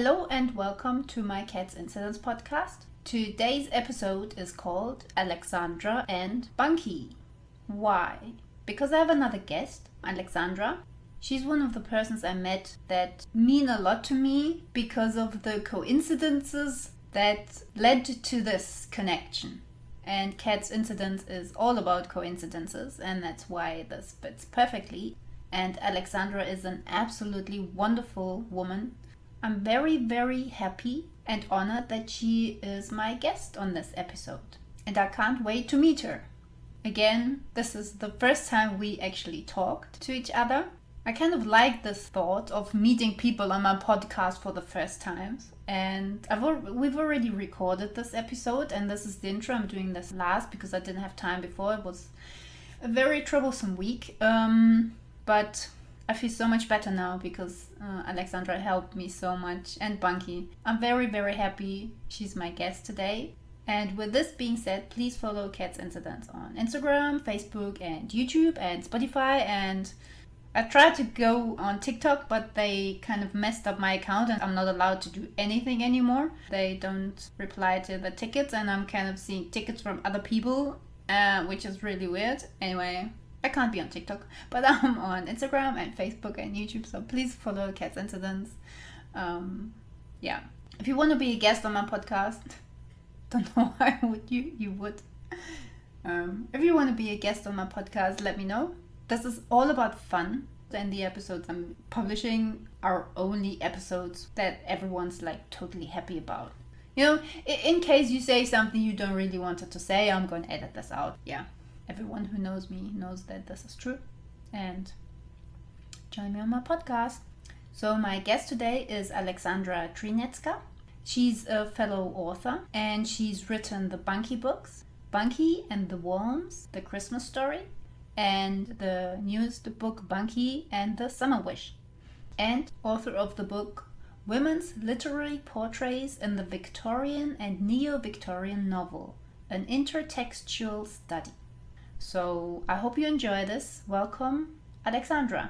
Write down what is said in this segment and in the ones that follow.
Hello and welcome to my Cats Incidents podcast. Today's episode is called Aleksandra and Bunky. Why? Because I have another guest, Aleksandra. She's one of the persons I met that mean a lot to me because of the coincidences that led to this connection. And Cats Incidents is all about coincidences, and that's why this fits perfectly. And Aleksandra is an absolutely wonderful woman. I'm very, very happy and honored that she is my guest on this episode. And I can't wait to meet her. Again, this is the first time we actually talked to each other. I kind of like this thought of meeting people on my podcast for the first time. And we've already recorded this episode, and this is the intro. I'm doing this last because I didn't have time before. It was a very troublesome week. But I feel so much better now because Aleksandra helped me so much, and Bunky. I'm very, very happy she's my guest today. And with this being said, please follow Cats Incidents on Instagram, Facebook, and YouTube, and Spotify. And I tried to go on TikTok, but they kind of messed up my account and I'm not allowed to do anything anymore. They don't reply to the tickets, and I'm kind of seeing tickets from other people, which is really weird. Anyway, I can't be on TikTok, but I'm on Instagram and Facebook and YouTube, so please follow Cats Incidents. Yeah. If you want to be a guest on my podcast, don't know why would you would. If you want to be a guest on my podcast, let me know. This is all about fun, and the episodes I'm publishing are only episodes that everyone's like totally happy about. You know, in case you say something you don't really wanted to say, I'm going to edit this out. Yeah. Everyone who knows me knows that this is true. And join me on my podcast. So my guest today is Aleksandra Tryniecka. She's a fellow author, and she's written the Bunky books, Bunky and the Worms, The Christmas Story, and the newest book, Bunky and the Summer Wish. And author of the book, Women's Literary Portraits in the Victorian and Neo-Victorian Novel, an intertextual study. So I hope you enjoy this. Welcome, Aleksandra.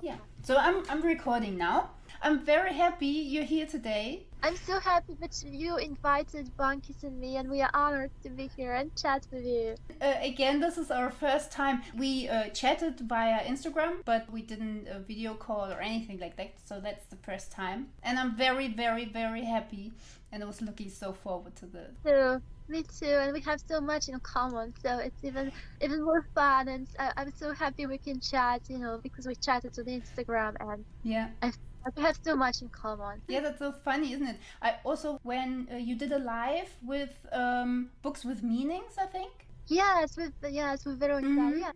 Yeah. So I'm recording now. I'm very happy you're here today. I'm so happy that you invited Bunky and me, and we are honored to be here and chat with you. Again, this is our first time. We chatted via Instagram, but we didn't video call or anything like that. So that's the first time. And I'm very, very, very happy. And I was looking so forward to this. So, me too, and we have so much in common, so it's even more fun. And I'm so happy we can chat, because we chatted on Instagram, and yeah, we have so much in common. Yeah, that's so funny, isn't it? I also, when you did a live with books with meanings, I think. Yes, with Veronica. Mm-hmm. Yeah.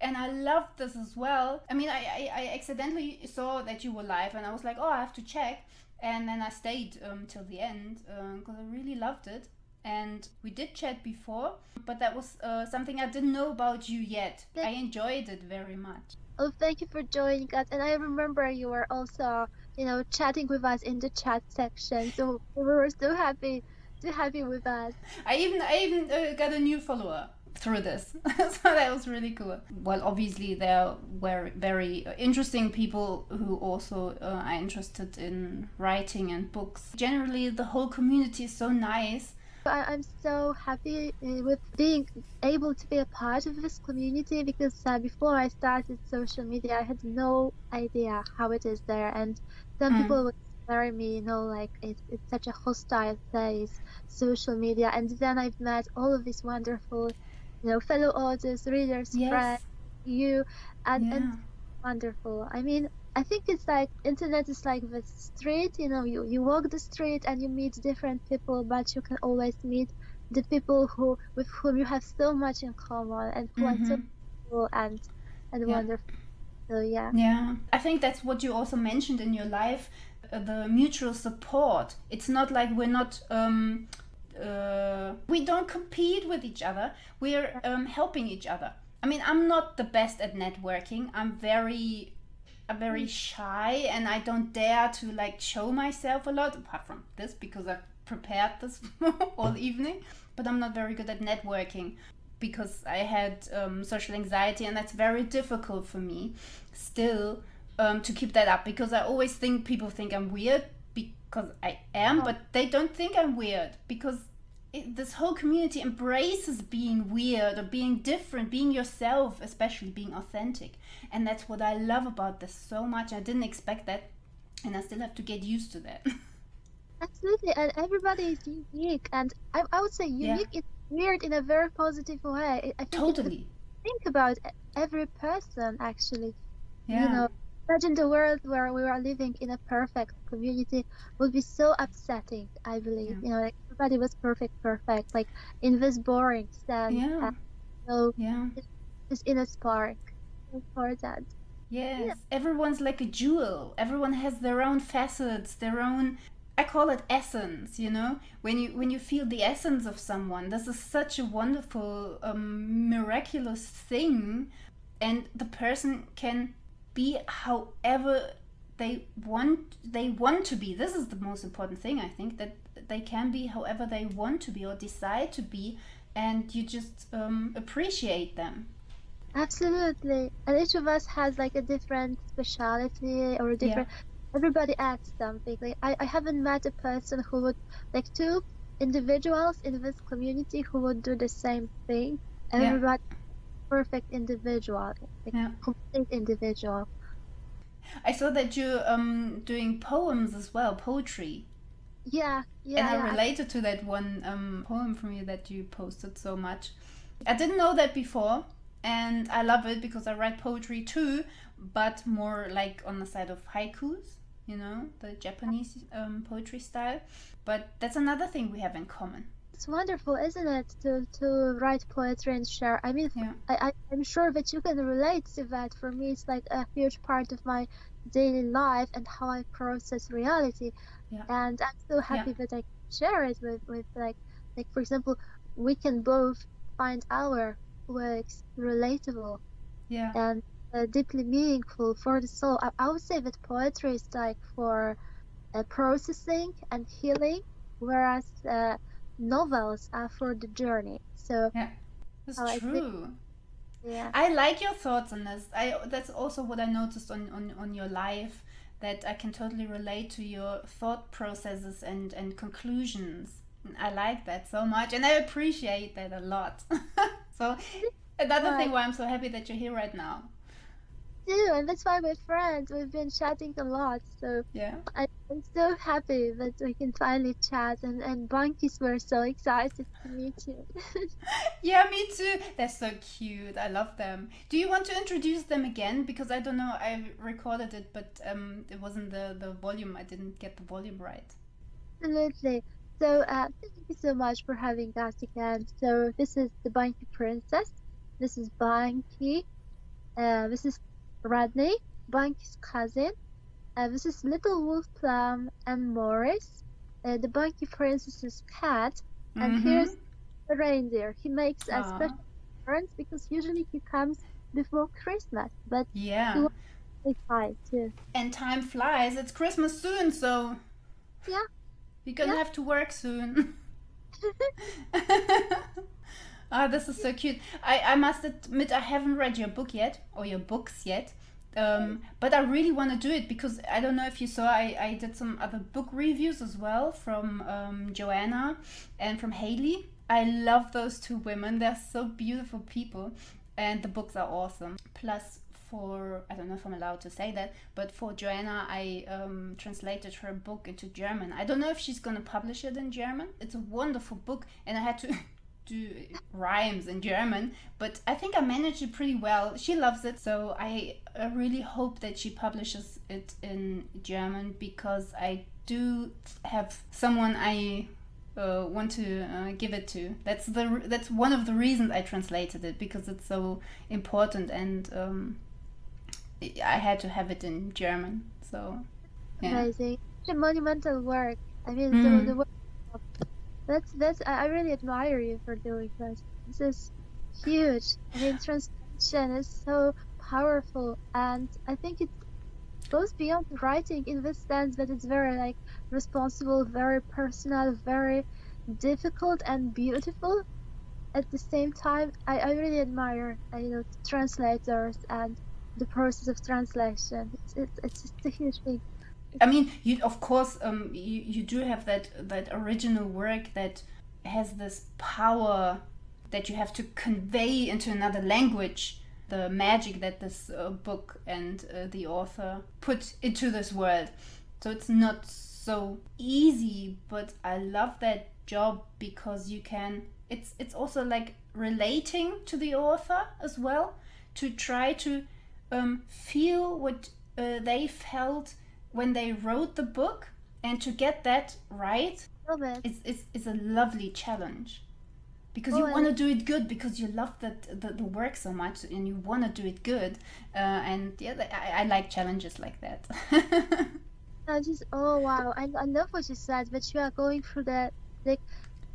And I loved this as well. I mean, I accidentally saw that you were live, and I was like, oh, I have to check. And then I stayed till the end because I really loved it. And we did chat before, but that was something I didn't know about you yet. I enjoyed it very much. Oh, thank you for joining us. And I remember you were also, chatting with us in the chat section. So we were so happy with us. I even got a new follower through this. So that was really cool. Well, obviously there were very interesting people who also are interested in writing and books. Generally, the whole community is so nice. I'm so happy with being able to be a part of this community, because before I started social media, I had no idea how it is there, and some people would tell me, like it's such a hostile place, social media, and then I've met all of these wonderful, fellow authors, readers, friends, you, and wonderful. I mean, I think it's like internet is like the street, you walk the street and you meet different people, but you can always meet the people with whom you have so much in common and who are so cool and wonderful. So yeah. I think that's what you also mentioned in your life, the mutual support. It's not like we're not we don't compete with each other. We're helping each other. I mean, I'm not the best at networking. I'm very shy, and I don't dare to show myself a lot, apart from this, because I've prepared this all evening. But I'm not very good at networking because I had social anxiety, and that's very difficult for me still to keep that up, because I always think people think I'm weird because I am, but they don't think I'm weird because this whole community embraces being weird or being different, being yourself, especially being authentic. And that's what I love about this so much. I didn't expect that, and I still have to get used to that. Absolutely, and everybody is unique, and I would say unique is weird in a very positive way. I think Totally. Think about every person actually. Yeah. You know, imagine the world where we are living in a perfect community would be so upsetting, I believe. Yeah. You know, like everybody was perfect, like in this boring sense. Yeah. So Yeah. it's in a spark. So important. Yes. Yeah. Everyone's like a jewel. Everyone has their own facets, their own, I call it essence, you know? When you feel the essence of someone, this is such a wonderful, miraculous thing, and the person can be however they want to be. This is the most important thing, I think, that they can be however they want to be or decide to be, and you just appreciate them. Absolutely. And each of us has like a different speciality or a different, everybody adds something. Like I haven't met a person who would, like two individuals in this community who would do the same thing. Everybody perfect individual, like complete individual. I saw that you're doing poems as well, poetry. Yeah. And I related to that one poem from you that you posted so much. I didn't know that before, and I love it because I write poetry too, but more like on the side of haikus, you know, the Japanese poetry style. But that's another thing we have in common. It's wonderful, isn't it, to write poetry and share? I mean, I'm sure that you can relate to that. For me, it's like a huge part of my daily life and how I process reality. Yeah. And I'm so happy that I can share it with like for example, we can both find our works relatable and deeply meaningful for the soul. I would say that poetry is like for processing and healing, whereas novels are for the journey. So that's true. Yeah, I like your thoughts on this. That's also what I noticed on your life, that I can totally relate to your thought processes and conclusions. I like that so much, and I appreciate that a lot. So another thing why I'm so happy that you're here right now. Too, and that's why we're friends. We've been chatting a lot, so I'm so happy that we can finally chat. And Bunkies were so excited to meet you. Yeah, me too. They're so cute. I love them. Do you want to introduce them again? Because I don't know. I recorded it, but it wasn't the volume. I didn't get the volume right. Absolutely. So thank you so much for having us again. So this is the Bunky Princess. This is Bunky. This is Rodney, Bunky's cousin. This is Little Wolf Plum and Morris, the Bunky Princess's cat. And here's the reindeer. He makes a special appearance because usually he comes before Christmas. But he wants to say hi too. And time flies. It's Christmas soon, so yeah, you're gonna have to work soon. This is so cute. I must admit I haven't read your book yet, or your books yet. But I really want to do it because I don't know if you saw, I did some other book reviews as well from Joanna and from Haley. I love those two women. They're so beautiful people, and the books are awesome. Plus, I don't know if I'm allowed to say that, but for Joanna, I translated her book into German. I don't know if she's going to publish it in German. It's a wonderful book, and I had to do rhymes in German, but I think I managed it pretty well. She loves it, so I really hope that she publishes it in German, because I do have someone I want to give it to. That's one of the reasons I translated it, because it's so important, and I had to have it in German. So amazing. It's a monumental work. I mean, the work. That's I really admire you for doing this. This is huge. I mean, translation is so powerful, and I think it goes beyond writing in this sense that it's very like responsible, very personal, very difficult and beautiful at the same time. I really admire translators and the process of translation. It's just a huge thing. I mean, you of course you do have that original work that has this power that you have to convey into another language, the magic that this book and the author put into this world. So it's not so easy, but I love that job because you can. It's also like relating to the author as well, to try to feel what they felt when they wrote the book, and to get that right is a lovely challenge, because you want to do it good, because you love the work so much and you want to do it good, and yeah, I like challenges like that. Oh wow, I love what you said, that you are going through the, like,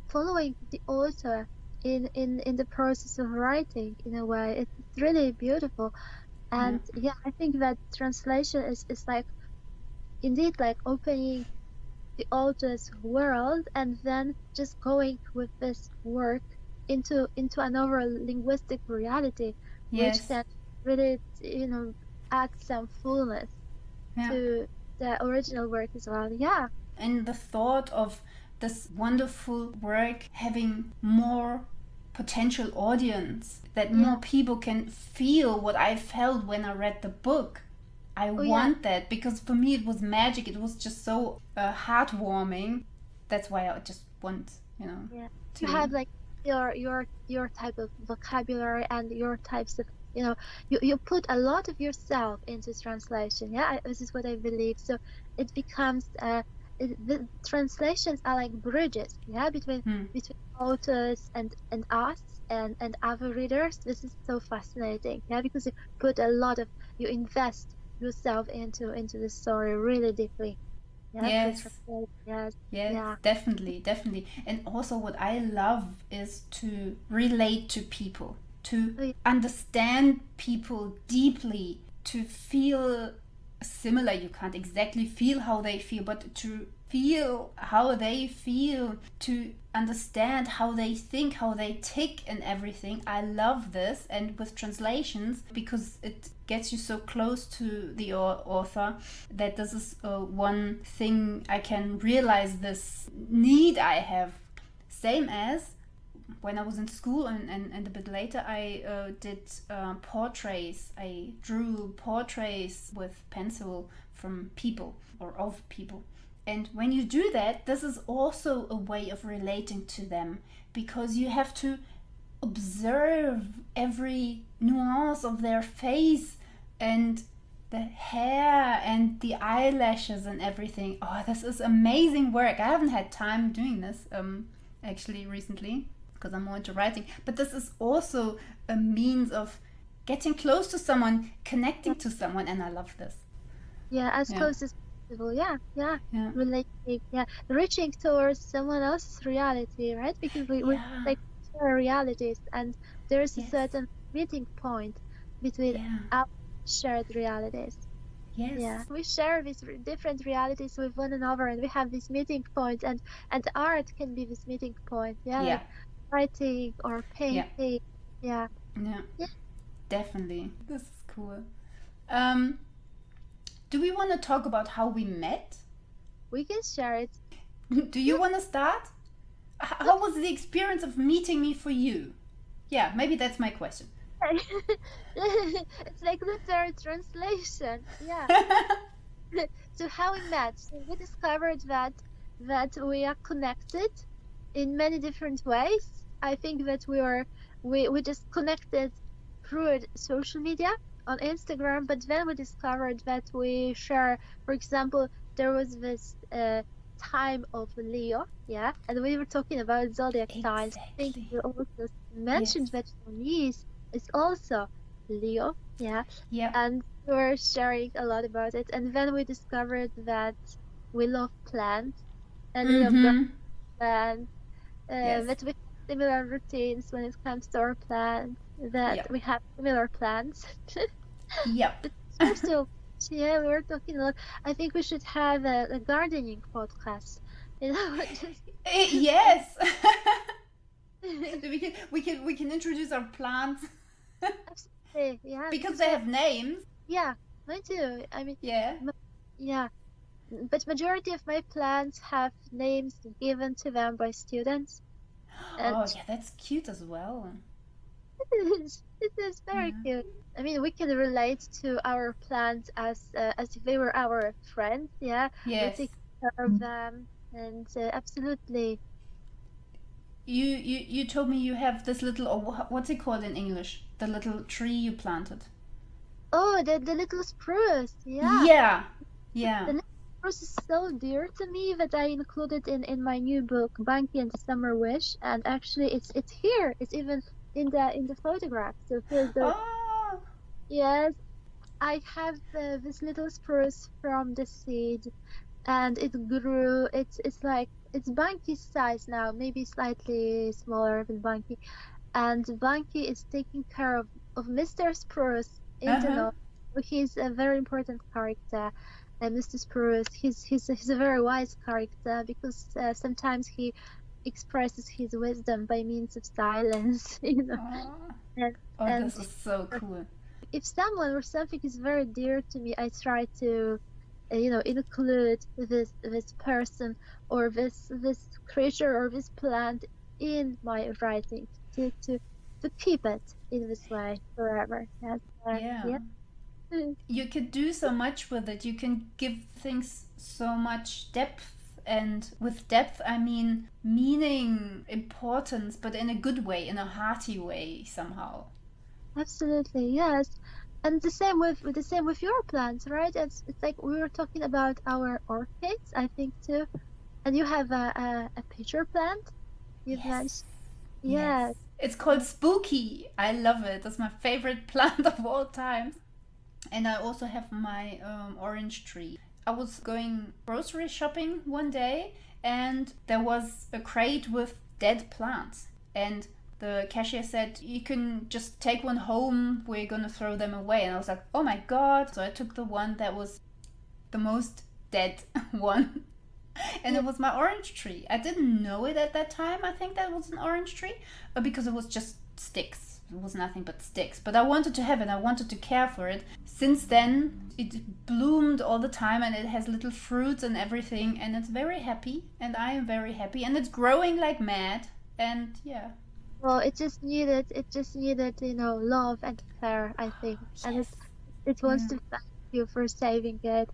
following the author in the process of writing in a way. It's really beautiful. And yeah, I think that translation is like indeed like opening the author's world and then just going with this work into another linguistic reality, which Yes. can really, add some fullness to the original work as well. Yeah. And the thought of this wonderful work having more potential audience, that more people can feel what I felt when I read the book. I want that, because for me it was magic. It was just so heartwarming. That's why I just want, to have like your type of vocabulary and your types of, you put a lot of yourself into translation. This is what I believe. So it becomes the translations are like bridges, between authors and us and other readers. This is so fascinating, because you invest yourself into the story really deeply. Yes, definitely. And also what I love is to relate to people, to understand people deeply, to feel similar. You can't exactly feel how they feel, but to feel how they feel, to understand how they think, how they tick and everything. I love this. And with translations, because it gets you so close to the author, that this is one thing I can realize, this need I have. Same as when I was in school and a bit later, I did portraits. I drew portraits with pencil from people or of people. And when you do that, this is also a way of relating to them, because you have to observe every nuance of their face and the hair and the eyelashes and everything. Oh, this is amazing work. I haven't had time doing this actually recently, because I'm more into writing. But this is also a means of getting close to someone, connecting to someone, and I love this. As close as possible. Relating, reaching towards someone else's reality, right? Because we like share realities, and there is a certain meeting point between our shared realities. We share these different realities with one another, and we have this meeting point, and art can be this meeting point. Like writing or painting. Definitely. This is cool. Do we want to talk about how we met? We can share it. Do you want to start? How was the experience of meeting me for you? Yeah, maybe that's my question. It's like literal translation. So how we met. So we discovered that we are connected in many different ways. I think that we just connected through social media on Instagram, but then we discovered that we share, for example, there was this time of Leo, and we were talking about zodiac signs. I think you also mentioned that for me is also Leo, and we were sharing a lot about it. And then we discovered that we love plants and we love plants, that we have similar routines when it comes to our plants, that we have similar plans. But so we were talking a lot. I think we should have a gardening podcast. Yes. we can introduce our plants. Absolutely, because they have names. Me too. I mean, but majority of my plants have names given to them by students, and Oh, yeah, that's cute as well. it is very Yeah. cute. I mean, we can relate to our plants as if they were our friends. Yeah, we Yes. take care of them, and absolutely. You told me you have this little, or what's it called in English? The little tree you planted. Oh, the little spruce. Yeah, Yeah. the Yeah. little spruce is so dear to me that I included in my new book, Bunky and the Summer Wish, and actually it's here. It's even in the photograph. So here's the Oh. yes. I have this little spruce from the seed, and it grew. It's like it's Bunky's size now, maybe slightly smaller than Bunky. And Bunky is taking care of Mr. Spruce in the Uh-huh. novel. He's a very important character. Mr. Spruce, he's a very wise character because sometimes he expresses his wisdom by means of silence, Oh. And, Oh, and this is so cool. if someone or something is very dear to me, I try to, include this person or this creature or this plant in my writing to keep it in this way forever. Yes, Yeah. yeah. Mm. You could do so much with it. You can give things so much depth. And with depth, I mean meaning, importance, but in a good way, in a hearty way somehow. Absolutely, yes. And the same with your plants, right? It's like we were talking about our orchids, I think too. And you have a pitcher plant you've Yes. mentioned. Yes. Yes. It's called Spooky. I love it. That's my favorite plant of all time. And I also have my orange tree. I was going grocery shopping one day and there was a crate with dead plants. And the cashier said, "You can just take one home, we're gonna throw them away." And I was like, "Oh my god." So I took the one that was the most dead one. And Yeah. it was my orange tree. I didn't know it at that time. I think that was an orange tree, because it was just sticks. It was nothing but sticks. But I wanted to have it. I wanted to care for it. Since then, it bloomed all the time and it has little fruits and everything. And it's very happy. And I am very happy. And it's growing like mad. And yeah. Well, it just needed, love and care, I think. And Yes. it wants Yeah. to thank you for saving it.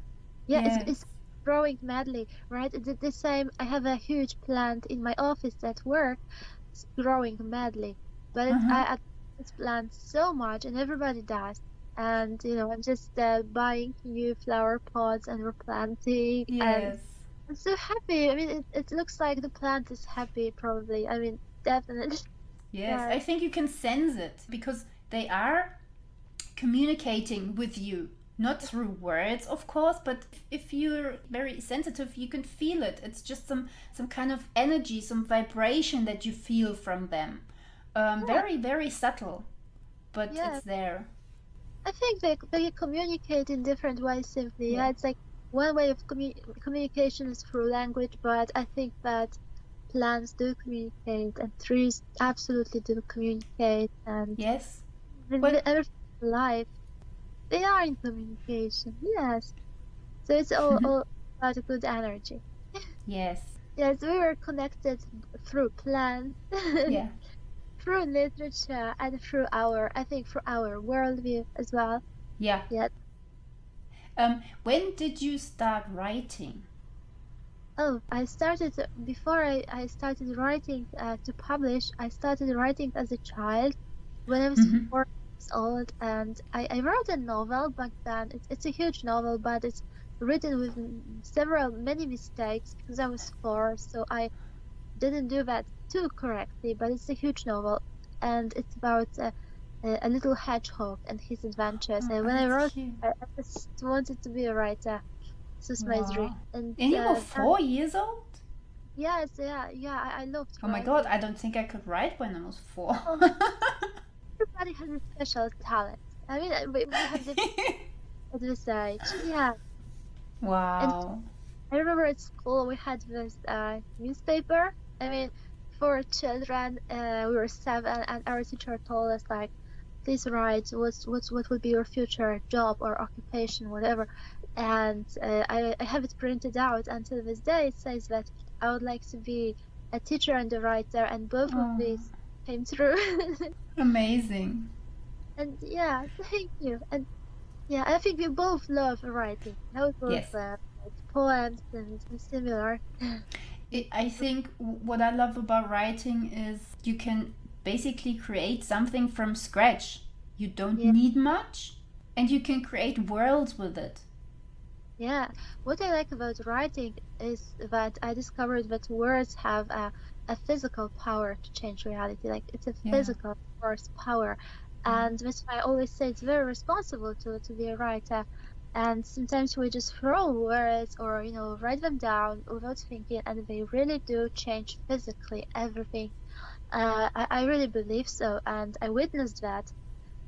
Yeah, it's Yes. it's growing madly, right? It's the same. I have a huge plant in my office at work. It's growing madly, but Uh-huh. I this plant so much, and everybody does. And I'm just buying new flower pots and replanting, and Yes. I'm so happy. I mean, it looks like the plant is happy, probably. I mean, definitely. Yes. Yeah. I think you can sense it because they are communicating with you. Not through words, of course, but if you're very sensitive, you can feel it. It's just some kind of energy, some vibration that you feel from them. Yeah, Very, very subtle, but yeah. it's there. I think they communicate in different ways simply. Yeah. Yeah, it's like one way of communication is through language, but I think that plants do communicate and trees absolutely do communicate, and Yes. with Well, everything in life, they are in communication. Yes. So it's all about a good energy. yes. Yes, we were connected through plants, Yeah. through literature, and I think through our worldview as well. Yeah. Yeah. When did you start writing? Oh, I started before I started writing to publish. I started writing as a child when I was Mm-hmm. 4 years old, and I wrote a novel back then. It's a huge novel, but it's written with many mistakes because I was 4, so I didn't do that too correctly. But it's a huge novel, and it's about a little hedgehog and his adventures. Oh, And when I that's wrote, cute. I just wanted to be a writer. This was my dream, Wow. and And you were then 4 years old? yes, yeah, I loved Oh my god, writing. I don't think I could write when I was 4. Oh, everybody has a special talent. I mean, we have different at this age. Yeah, and Wow. I remember at school we had this newspaper. I mean, for children, we were 7, and our teacher told us like, please write what would be your future job or occupation, whatever. and I have it printed out until this day. It says that I would like to be a teacher and a writer, and both of Oh, these came true. amazing. And yeah, thank you. And yeah, I think we both love writing. Now we both Yes. write poems and similar. I think what I love about writing is you can basically create something from scratch. You don't Yeah, need much, and you can create worlds with it. yeah. What I like about writing is that I discovered that words have a physical power to change reality. Like it's a Yeah. physical force power. And that's why I always say it's very responsible to be a writer. And sometimes we just throw words or, write them down without thinking, and they really do change physically everything. I really believe so, and I witnessed that.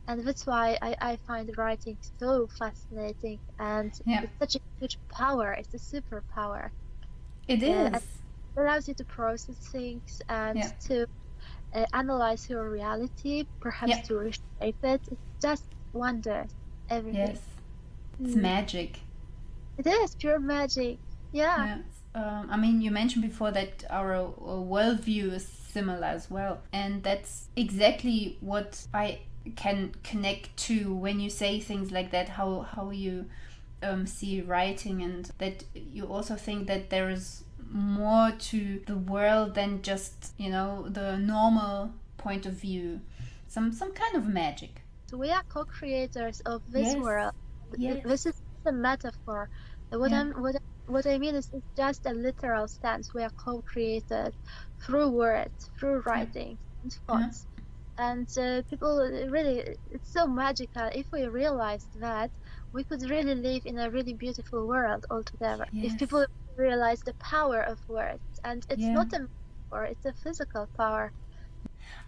And that's why I find writing so fascinating, and Yeah. it's such a huge power. It's a superpower. It And is. it allows you to process things and Yeah. to analyze your reality, perhaps Yeah. to reshape it. It's just wonders, Yes. everything. It's Mm. magic. It is pure magic. Yeah. Yeah. I mean, you mentioned before that our worldview is similar as well. And that's exactly what I can connect to when you say things like that, how you see writing, and that you also think that there is more to the world than just, the normal point of view. Some kind of magic. So we are co-creators of this Yes. world. Yes. This is a metaphor. What Yeah. I'm what what I mean is it's just a literal sense. We are co-created through words, through Yeah. writing and Yeah. thoughts. And people really, it's so magical. If we realized that, we could really live in a really beautiful world altogether. If Yes. people realize the power of words, and it's Yeah. not a metaphor, it's a physical power.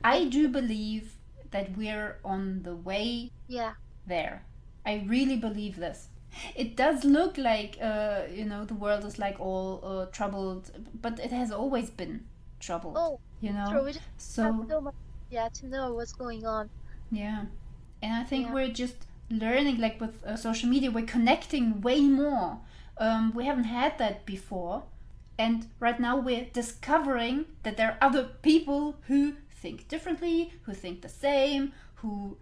I It's do believe that we're on the way yeah. there. I really believe this. It does look like, the world is like all troubled, but it has always been troubled, Oh, true. We just have So, so much, yeah, to know what's going on. yeah. And I think Yeah. we're just learning, like with social media, we're connecting way more. We haven't had that before. And right now we're discovering that there are other people who think differently, who think the same, who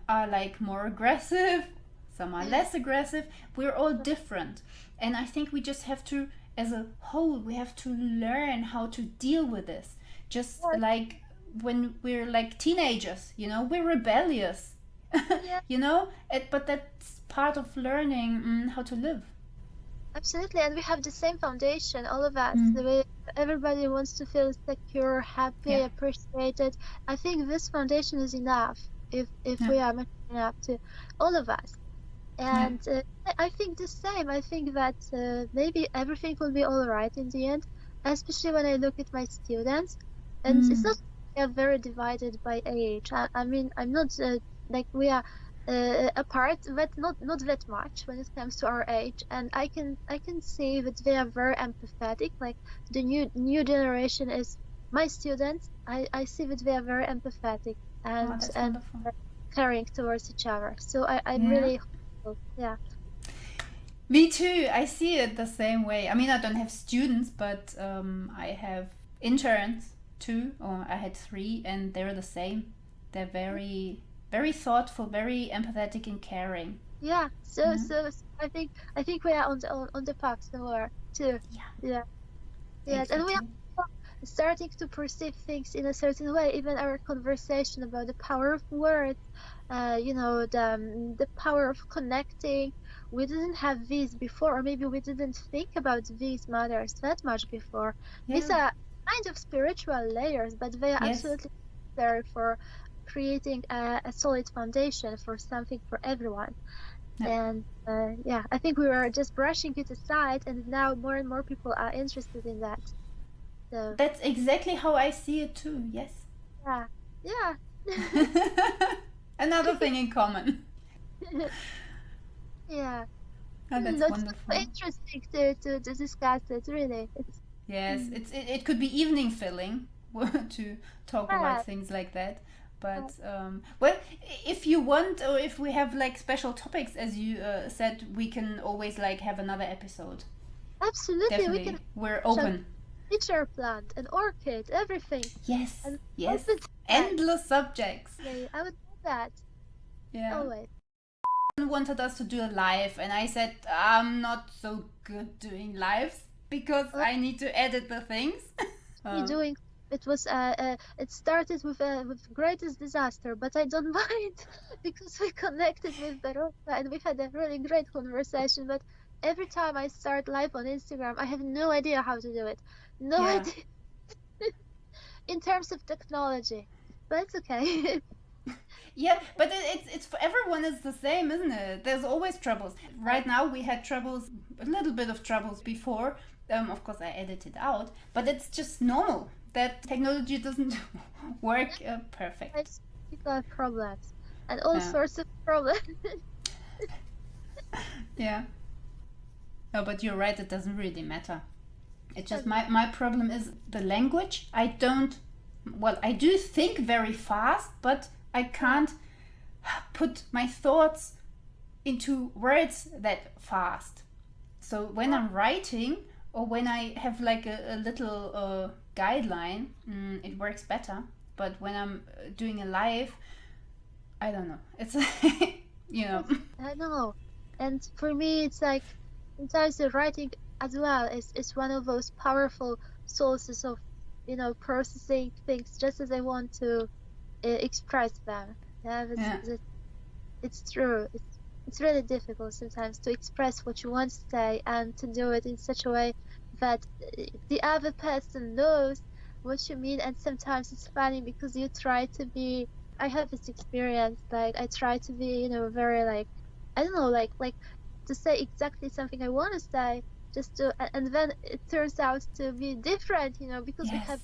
are like more aggressive, some are less aggressive. We're all different. And I think we just have to, as a whole, we have to learn how to deal with this. Just Yeah. like when we're like teenagers, we're rebellious, Yeah, but that's part of learning how to live. absolutely. And we have the same foundation, all of us. Mm. The way everybody wants to feel secure, happy, Yeah. appreciated. I think this foundation is enough if Yeah. we are mature enough to all of us. Yeah. And I think the same. I think that maybe everything will be all right in the end, especially when I look at my students. And it's Mm. not they are very divided by age. I mean, I'm not like we are apart, but not that much when it comes to our age. And I can see that they are very empathetic. Like the new generation is my students. I see that they are very empathetic Oh, and that's and wonderful. caring towards each other. So I'm Yeah. really hopeful. Yeah. Me too. I see it the same way. I mean, I don't have students, but I have interns too, or I had 3, and they're the same. They're very, very thoughtful, very empathetic and caring. Yeah. So Yeah. so I think we are on the path somewhere too. Yeah, Yeah. Yes. And we exactly. are starting to perceive things in a certain way. Even our conversation about the power of words, the power of connecting. We didn't have these before, or maybe we didn't think about these matters that much before. These Yeah. are kind of spiritual layers, but they are Yes. absolutely necessary for creating a solid foundation for something for everyone. Yeah. And yeah, I think we were just brushing it aside, and now more and more people are interested in that. So That's exactly how I see it too. Yes. yeah, yeah, Another thing in common. yeah. Oh, that's That's so wonderful. interesting to discuss it. Really, it's Yes, mm, it could be evening filling to talk yeah, about things like that. But well, if you want, or if we have like special topics, as you said, we can always like have another episode. Absolutely, we Definitely, can we're have open. nature plant, an orchid, everything. Yes, And yes, open to that. endless subjects. I would do that. Yeah. Always. Wanted us to do a live, and I said I'm not so good doing lives because I need to edit the things. Doing it was it started with greatest disaster, but I don't mind because we connected with Barossa and we had a really great conversation. But every time I start live on Instagram, I have no idea how to do it. No Yeah. idea in terms of technology, but it's okay. Yeah, but it's for everyone is the same, isn't it? There's always troubles. Right now we had troubles, a little bit of troubles before. Of course, I edited out, but it's just normal that technology doesn't work perfect. People have problems and all Yeah. sorts of problems. Yeah. No, but you're right. It doesn't really matter. It's just my problem is the language. I don't. Well, I do think very fast, but I can't put my thoughts into words that fast. So when I'm writing or when I have like a little guideline, it works better. But when I'm doing a live, I don't know. It's you know. I know. And for me, it's like sometimes the writing as well is one of those powerful sources of, processing things just as I want to express them. Yeah, it's true. It's really difficult sometimes to express what you want to say and to do it in such a way that the other person knows what you mean. And sometimes it's funny because you try to be. I have this experience. Like I try to be, very like, I don't know, like to say exactly something I want to say, just to, and then it turns out to be different, because we Yes. have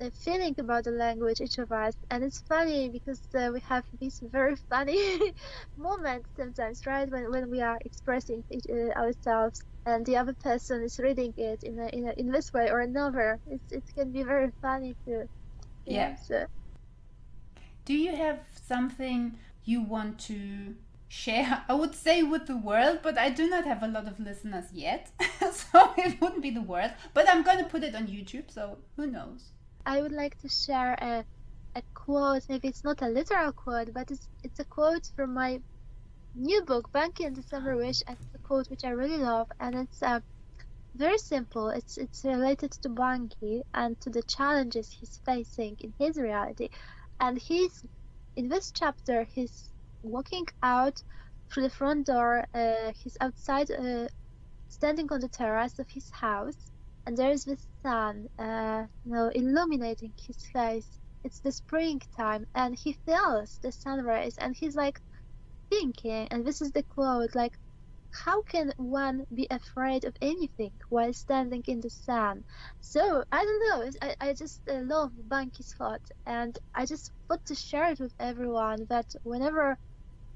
a feeling about the language, each of us. And it's funny because we have these very funny moments sometimes, right? When we are expressing ourselves and the other person is reading it in this way or another. It can be very funny too. Yeah. So. Do you have something you want to share? I would say with the world, but I do not have a lot of listeners yet, so it wouldn't be the world. But I'm going to put it on YouTube, so who knows? I would like to share a quote. Maybe it's not a literal quote, but it's a quote from my new book, Bunky and the Summer Wish, and it's a quote which I really love, and it's very simple. It's related to Bunky and to the challenges he's facing in his reality. And he's in this chapter, he's walking out through the front door. He's outside, standing on the terrace of his house, and there is this sun, illuminating his face. It's the springtime, and he feels the sun rays, and he's like thinking, and this is the quote, like, how can one be afraid of anything while standing in the sun? So I don't know. I just love Bunky's thought, and I just want to share it with everyone that whenever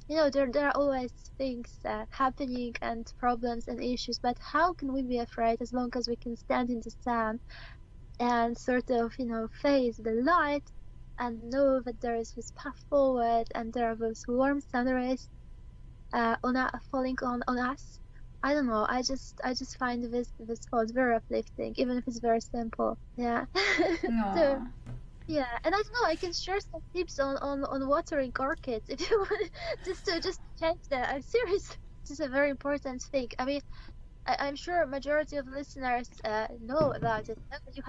there are always things happening and problems and issues, but how can we be afraid as long as we can stand in the sun and sort of face the light and know that there is this path forward and there are those warm sun rays falling on us. I don't know. I just find this thought very uplifting, even if it's very simple. Yeah. So, yeah, and I don't know. I can share some tips on watering orchids if you want, just to change that. I'm serious. This is a very important thing. I mean, I'm sure majority of listeners know about it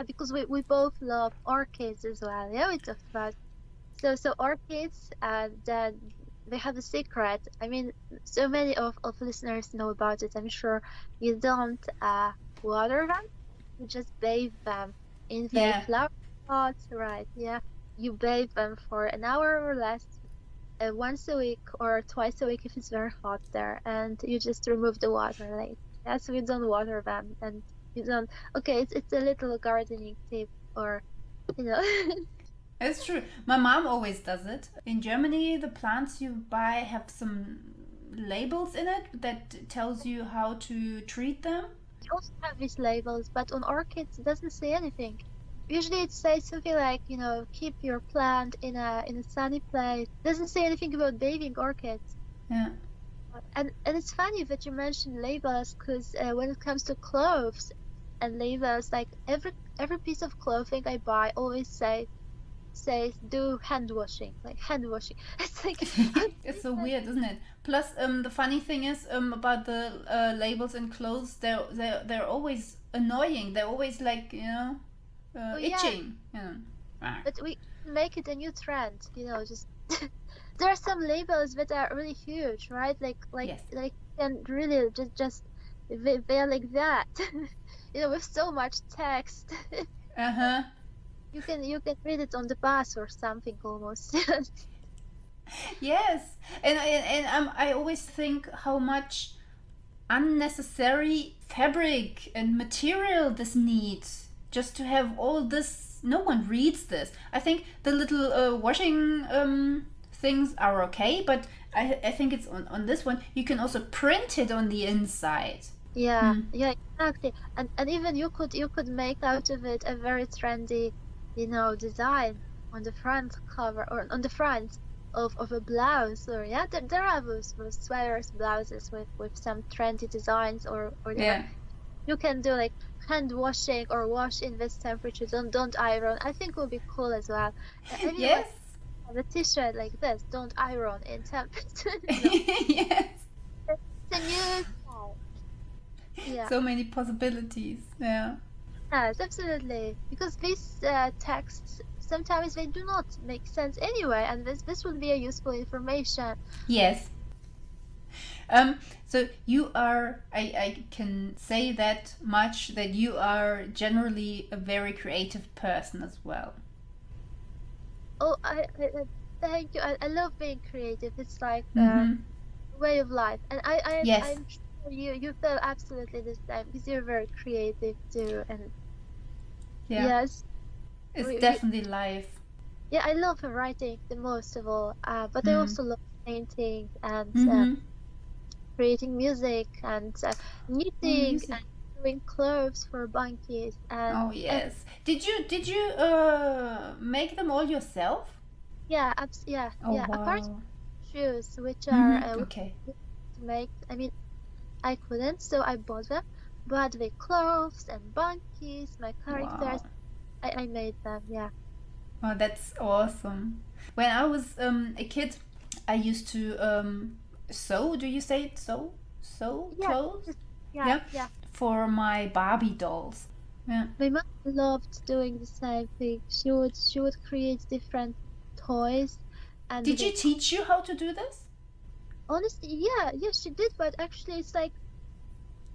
because we both love orchids as well. Yeah, we talked about. So orchids, that they have a secret. I mean, so many of listeners know about it. I'm sure you don't water them. You just bathe them in the flower pots, right? Yeah, you bathe them for an hour or less, once a week or twice a week if it's very hot there, and you just remove the water later. Yeah, so you don't water them, and you don't. Okay, it's a little gardening tip, or It's true. My mom always does it. In Germany, the plants you buy have some labels in it that tells you how to treat them. You also have these labels, but on orchids it doesn't say anything. usually it says something like, keep your plant in a sunny place. Doesn't say anything about bathing orchids. Yeah. And it's funny that you mentioned labels, because when it comes to clothes and labels, like every piece of clothing I buy always says do hand washing, like hand washing. It's like It's so weird, isn't it? Plus, the funny thing is about the labels and clothes. They're always annoying. They're always like oh yeah, itching. Yeah. but we make it a new trend, just there are some labels that are really huge, right? Yes. And really just they're like that, with so much text. Uh-huh. You can read it on the bus or something almost. Yes. And I always think how much unnecessary fabric and material this needs just to have all this. No one reads this. I think the little washing things are okay, but I think it's on this one you can also print it on the inside. Yeah, yeah, exactly. And even you could make out of it a very trendy, design on the front cover or on the front of a blouse, or yeah, there are those sweaters, blouses with some trendy designs or whatever. Yeah. You can do like hand washing or wash in this temperature. Don't iron. I think will be cool as well. I mean, Yes. the t-shirt like this, don't iron in temperature. Yes. It's a new style. Yeah. So many possibilities. Yeah. Yes, absolutely. Because these texts sometimes they do not make sense anyway, and this would be a useful information. Yes. So you are, I can say that much, that you are generally a very creative person as well. Oh, I thank you. I love being creative. It's like Mm-hmm. a way of life, and Yes. I'm sure you feel absolutely the same because you're very creative too. And Yeah. yes, It's definitely life. yeah, I love writing the most of all. But I also love painting and Mm-hmm. creating music and knitting Music. and doing clothes for bunkies and Oh yes. Did you make them all yourself? yeah, yeah, Oh yeah. Apart from wow. shoes, which are Okay. to make, I mean, I couldn't, so I bought them. But the clothes and bunkies, my characters, Wow. I made them. Yeah. Oh, that's awesome. When I was a kid, I used to sew. Do you say it sew? Sew Yeah. clothes? Yeah. Yeah. Yeah. For my Barbie dolls. Yeah. My mom loved doing the same thing. She would create different toys, and Did she teach you how to do this? honestly, yeah, she did. But actually, it's like,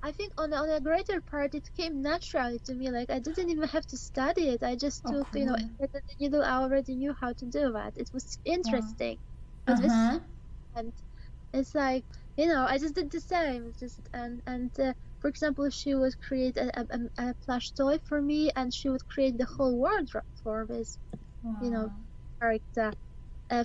I think on a greater part, it came naturally to me. Like I didn't even have to study it. I just Oh, took, cool. the needle. I already knew how to do that. It was interesting. But this, Uh-huh. and it's like, I just did the same. Just and for example, she would create a plush toy for me, and she would create the whole wardrobe for this, Wow. character.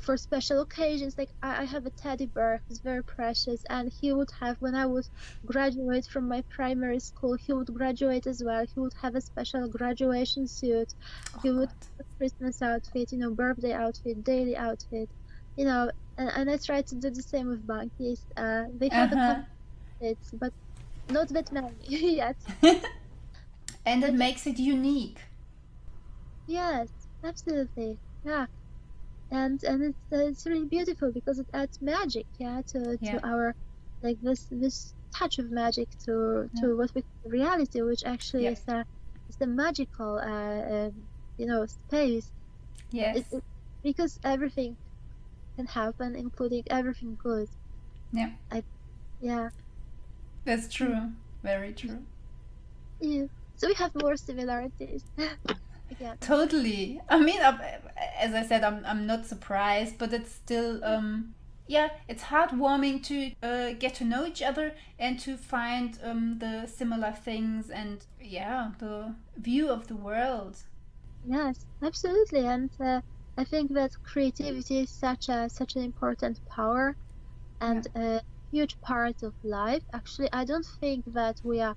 For special occasions, like I have a teddy bear who's very precious, and he would have, when I would graduate from my primary school, he would graduate as well. He would have a special graduation suit. Oh He would God. have a Christmas outfit, birthday outfit, daily outfit, and I try to do the same with bunkies. They have a Uh-huh. couple of outfits, but not that many yet. And it But makes it unique. yes, absolutely, yeah. And it's really beautiful because it adds magic, yeah, to Yeah. our, like this touch of magic to Yeah. what we call reality, which actually Yeah. is the magical space. Yes. Because everything can happen, including everything good. Yeah. Yeah. That's true. Very true. Yeah. So we have more similarities. Again. Totally. I mean, as I said, I'm not surprised, but it's still yeah, it's heartwarming to get to know each other and to find the similar things and yeah, the view of the world. Yes, absolutely. And I think that creativity is such an important power and a huge part of life. Actually, I don't think that we are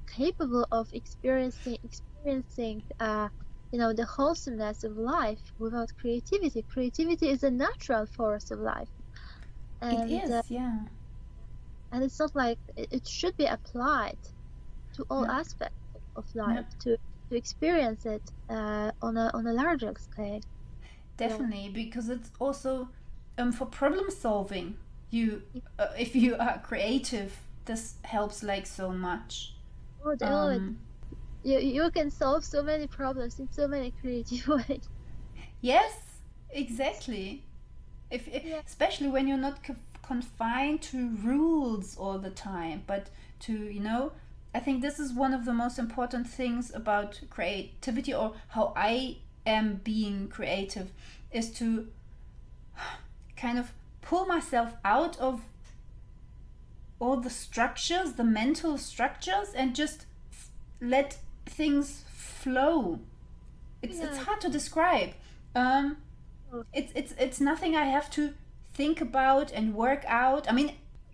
capable of experiencing the wholesomeness of life without creativity. Creativity is a natural force of life, It and is, yeah. and it's not like it should be applied to all Yeah, aspects of yeah, life to experience it on a larger scale. Yeah. definitely, because it's also for problem solving. You, if you are creative, this helps like so much. Oh, Um, you can solve so many problems in so many creative ways. yes, exactly. If Yeah. especially when you're not confined to rules all the time, but to I think this is one of the most important things about creativity, or how I am being creative, is to kind of pull myself out of all the structures, the mental structures, and just let things flow. It's Yeah. hard to describe. um Oh, it's nothing I have to think about and work out. I mean,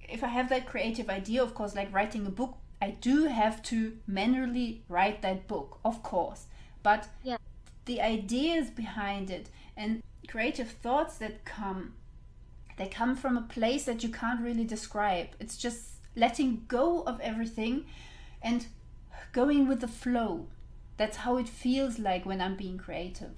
if I have that creative idea, of course, like writing a book, I do have to manually write that book, of course. But yeah. the ideas behind it and creative thoughts that come, they come from a place that you can't really describe. It's just letting go of everything and going with the flow. That's how it feels like when I'm being creative.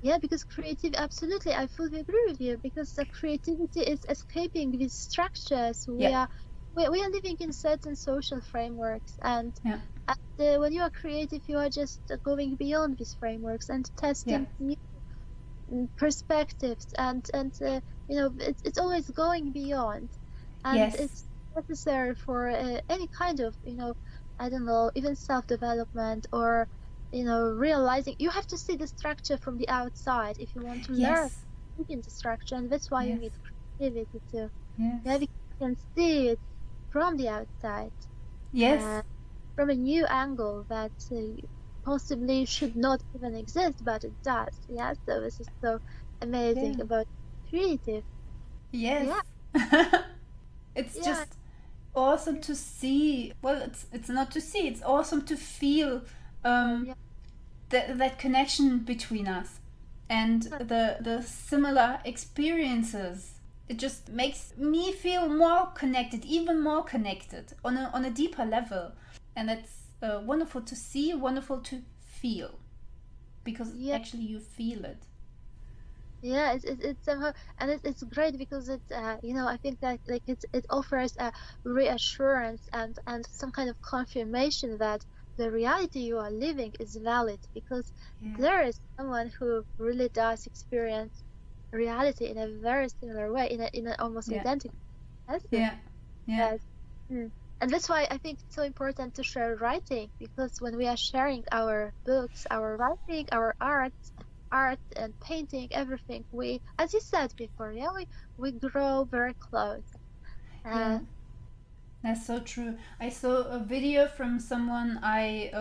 Yeah, because creative, absolutely, I fully agree with you. Because the creativity is escaping these structures. Yeah, We are living in certain social frameworks, yeah, and when you are creative, you are just going beyond these frameworks and yeah, testing new perspectives, and it's always going beyond, and yes, it's necessary for any kind of I don't know, even self-development, or realizing you have to see the structure from the outside if you want to learn yes, within the structure, and that's why you yes, need creativity too. Yeah, yes, because you can see it from the outside, yes, uh, from a new angle that possibly should not even exist, but it does. Yeah, so this is so yeah, amazing about creative. yes. Yeah, It's yeah, just awesome to see. Well, it's not to see. It's awesome to feel yeah, that connection between us and the similar experiences. It just makes me feel more connected, even more connected on a deeper level, and it's wonderful to see, wonderful to feel, because yeah. actually you feel it. Yeah, it's somehow, and it's great because I think that like it offers a reassurance and some kind of confirmation that the reality you are living is valid, because Yeah, there is someone who really does experience reality in a very similar way, in an almost yeah, identical essence. yeah, yeah, Yes. Mm. And that's why I think it's so important to share writing, because when we are sharing our books, our writing, our art and painting, everything, we, as you said before, yeah, we grow very close. yeah. Uh, That's so true. I saw a video from someone I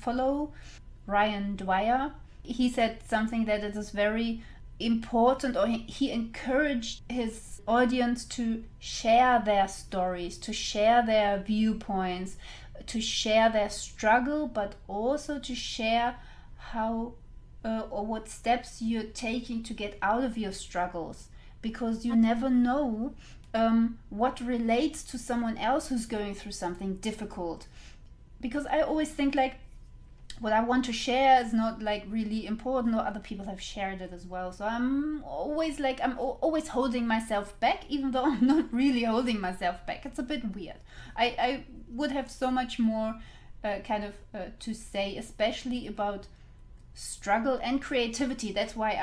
follow, Ryan Dwyer. He said something that it is very important, or he encouraged his audience to share their stories, to share their viewpoints, to share their struggle, but also to share how or what steps you're taking to get out of your struggles, because you never know what relates to someone else who's going through something difficult. Because I always think like what I want to share is not like really important, or other people have shared it as well. So I'm always like always holding myself back, even though I'm not really holding myself back. It's a bit weird. I would have so much more to say, especially about struggle and creativity. That's why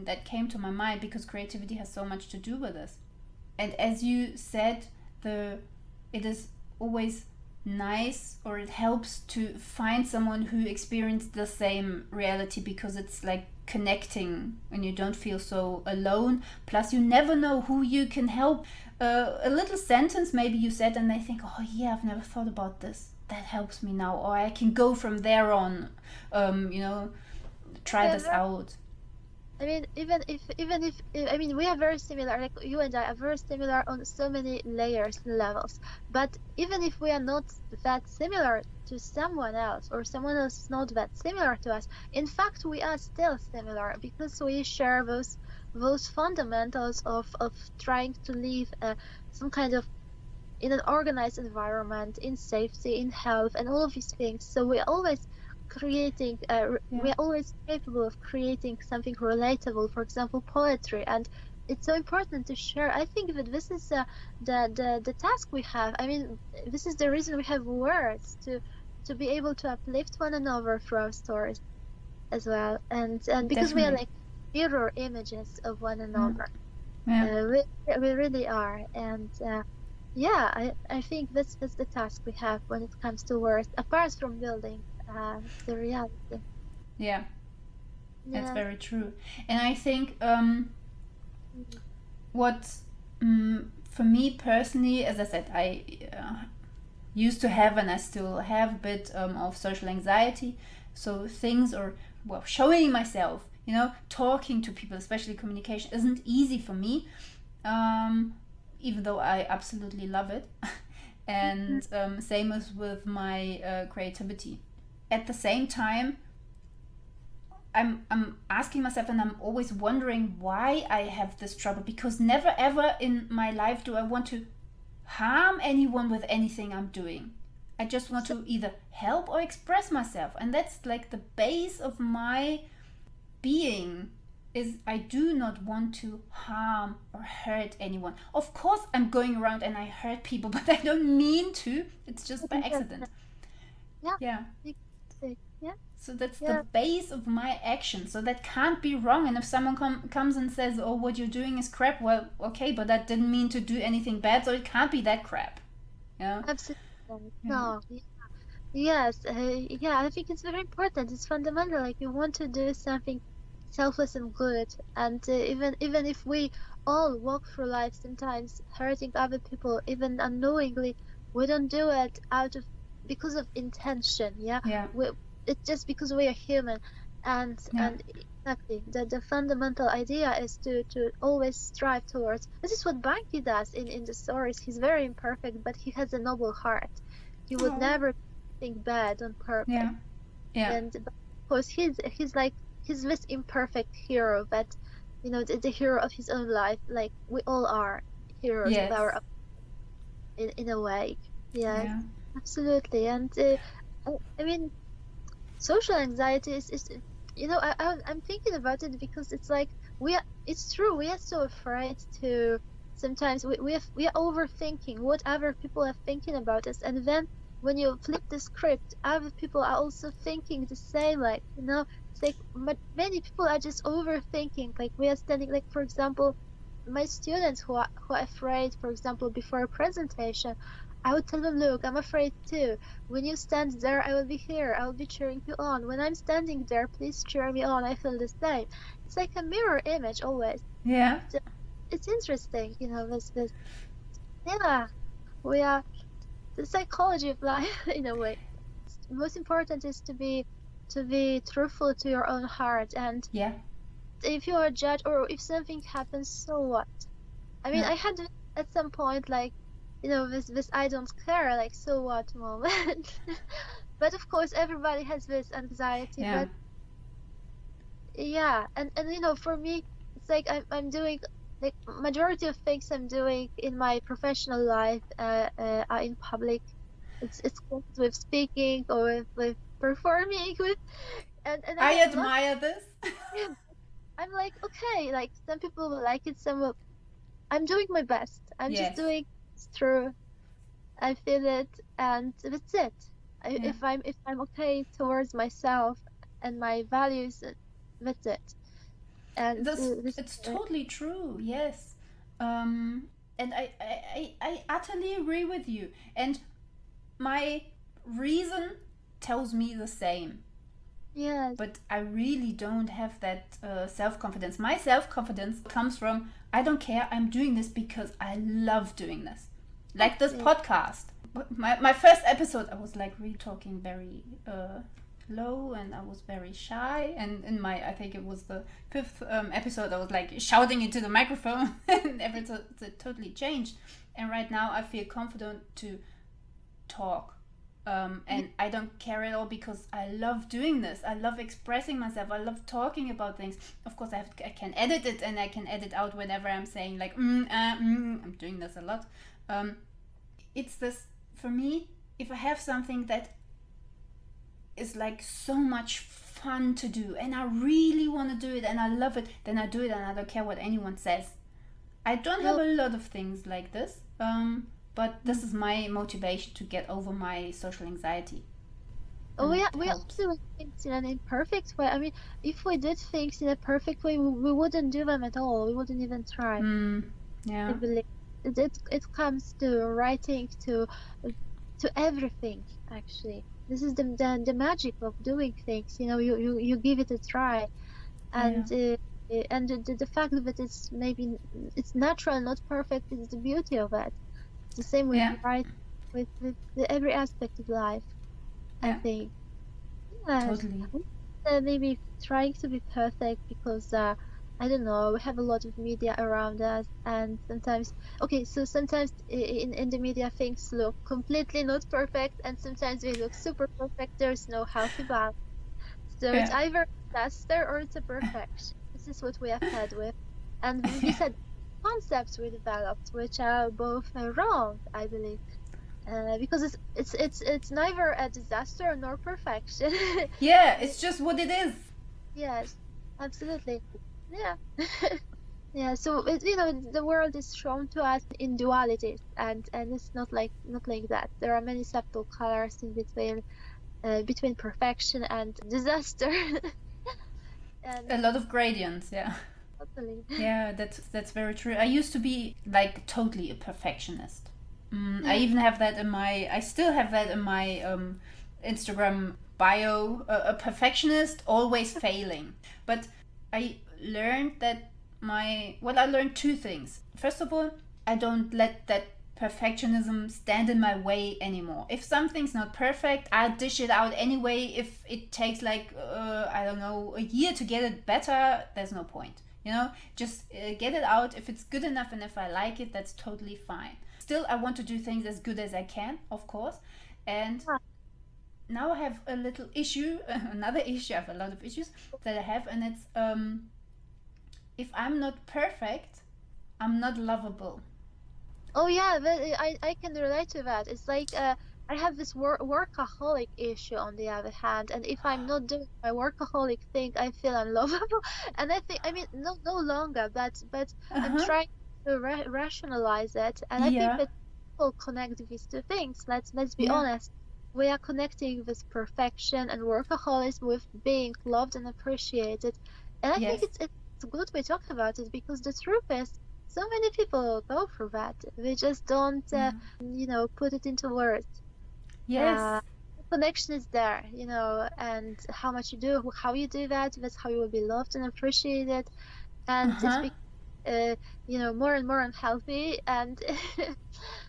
that came to my mind, because creativity has so much to do with this. And as you said, it is always nice, or it helps to find someone who experienced the same reality, because it's like connecting and you don't feel so alone. Plus, you never know who you can help. A little sentence maybe you said, and they think, oh yeah, I've never thought about this, that helps me now, or I can go from there on, try yeah, this out. I mean, even if I mean, we are very similar. Like you and I are very similar on so many layers and levels. But even if we are not that similar to someone else, or someone else is not that similar to us, in fact, we are still similar because we share those fundamentals of trying to live some kind of in an organized environment, in safety, in health, and all of these things. So we're always creating, we're always capable of creating something relatable, for example, poetry. And it's so important to share. I think that this is the task we have. I mean, this is the reason we have words to be able to uplift one another through our stories as well. And because we are Definitely. like mirror images of one Yeah. another. Yeah. We really are. And yeah, I think that's the task we have when it comes to words, apart from building the reality. Yeah. That's Yeah. very true. And I think Mhm. what for me personally, as I said, I used to have and I still have a bit of social anxiety. So things or well, showing myself, talking to people, especially communication, isn't easy for me. Even though I absolutely love it. Mhm. And same as with my creativity. At the same time, I'm asking myself and I'm always wondering why I have this trouble, because never ever in my life do I want to harm anyone with anything I'm doing. I just want So, to either help or express myself, and that's like the base of my being. Is I do not want to harm or hurt anyone. Of course I'm going around and I hurt people, but I don't mean to. It's just by yeah, accident. yeah, Yeah. exactly. Yeah, So that's the yeah, base of my action. So that can't be wrong. And if someone comes and says, "Oh, what you're doing is crap," well, okay, but that didn't mean to do anything bad, so it can't be that crap. Yeah. absolutely. Yeah. No, yes, yeah, I think it's very important. It's fundamental. Like you want to do something selfless and good, and even if we all walk through life sometimes hurting other people, even unknowingly, we don't do it out of because of intention. Yeah, Yeah. we it's just because we are human, and Yeah. and exactly the fundamental idea is to always strive towards. This is what Banky does in the stories. He's very imperfect, but he has a noble heart. He would Oh. never think bad on purpose. Yeah. Yeah. And but of course, he's this imperfect hero that, the hero of his own life. Like we all are heroes of Yes. our own in a way. Yes, Yeah. absolutely. And I mean, social anxiety is I'm thinking about it because it's like it's true, we are so afraid to sometimes we are overthinking what other people are thinking about us, and then when you flip the script, other people are also thinking the same, like, it's like many people are just overthinking. Like we are standing, like for example, my students who are afraid, for example, before a presentation, I would tell them, look, I'm afraid too. When you stand there, I will be here. I will be cheering you on. When I'm standing there, please cheer me on. I feel the same. It's like a mirror image always. Yeah. So it's interesting, this. Yeah, we are the psychology of life in a way. Most important is to be truthful to your own heart. And Yeah. if you are judged or if something happens, so what? I mean, Yeah. I had at some point, like, this I don't care, like, so what moment. But of course, everybody has this anxiety. Yeah. But yeah, and for me, it's like I'm doing, like, majority of things I'm doing in my professional life are in public. It's connected with speaking or with performing with, and I I have lots. admire this. I'm like, okay, like some people will like it, some will. I'm doing my best. I'm just Yes. doing it's true. I feel it, and that's it. Yeah. If I'm okay towards myself and my values, that's it. And This this, it's totally true. Yes. And I utterly agree with you. And my reason tells me the same. yes, But I really don't have that self confidence. My self confidence comes from I don't care, I'm doing this because I love doing this. Like this exactly. podcast. My first episode, I was like really talking very low and I was very shy. And in I think it was the fifth episode, I was like shouting into the microphone, and everything totally changed. And right now I feel confident to talk. And I don't care at all because I love doing this. I love expressing myself. I love talking about things. Of course, I can edit it, and I can edit out whenever I'm saying like I'm doing this a lot. It's this, for me, if I have something that is like so much fun to do and I really want to do it and I love it, then I do it and I don't care what anyone says. I don't have a lot of things like this. But this is my motivation to get over my social anxiety. Oh, we all do things in an imperfect way. I mean, if we did things in a perfect way, we wouldn't do them at all. We wouldn't even try. Yeah. I believe it comes to writing, to everything. Actually, this is the magic of doing things. You know, you give it a try, and the fact that it's natural, not perfect, is the beauty of it. The same with writing, with every aspect of life. I think. Yes. Totally. Maybe trying to be perfect because I don't know, we have a lot of media around us, and sometimes in the media things look completely not perfect, and sometimes they look super perfect. There's no healthy balance. So it's either a disaster or it's a perfection. This is what we have had with. And besides concepts we developed, which are both wrong, I believe. Because it's neither a disaster nor perfection. Yeah, it's just what it is. Yes, absolutely. Yeah. Yeah, so the world is shown to us in dualities, and it's not like that. There are many subtle colors in between perfection and disaster. And a lot of gradients, yeah. totally. Yeah, that's very true. I used to be like totally a perfectionist. I even have that I still have that in my Instagram bio, a perfectionist, always failing. But I learned that I learned two things. First of all, I don't let that perfectionism stand in my way anymore. If something's not perfect, I dish it out anyway. If it takes like I don't know, a year to get it better, there's no point. Just get it out. If it's good enough and if I like it, that's totally fine. Still, I want to do things as good as I can, of course. And now I have a little issue, another issue. I have a lot of issues that I have, and it's if I'm not perfect, I'm not lovable. Oh yeah, I can relate to that. It's like I have this workaholic issue on the other hand, and if I'm not doing my workaholic thing, I feel unlovable. And I mean, no longer, but I'm trying to rationalize it, and I think that people connect these two things. Let's be honest. We are connecting this perfection and workaholism with being loved and appreciated, and I think it's good we talk about it, because the truth is, so many people go through that. They just don't, put it into words. Yes. The connection is there, and how much you do, how you do that, that's how you will be loved and appreciated. And it's more and more unhealthy. And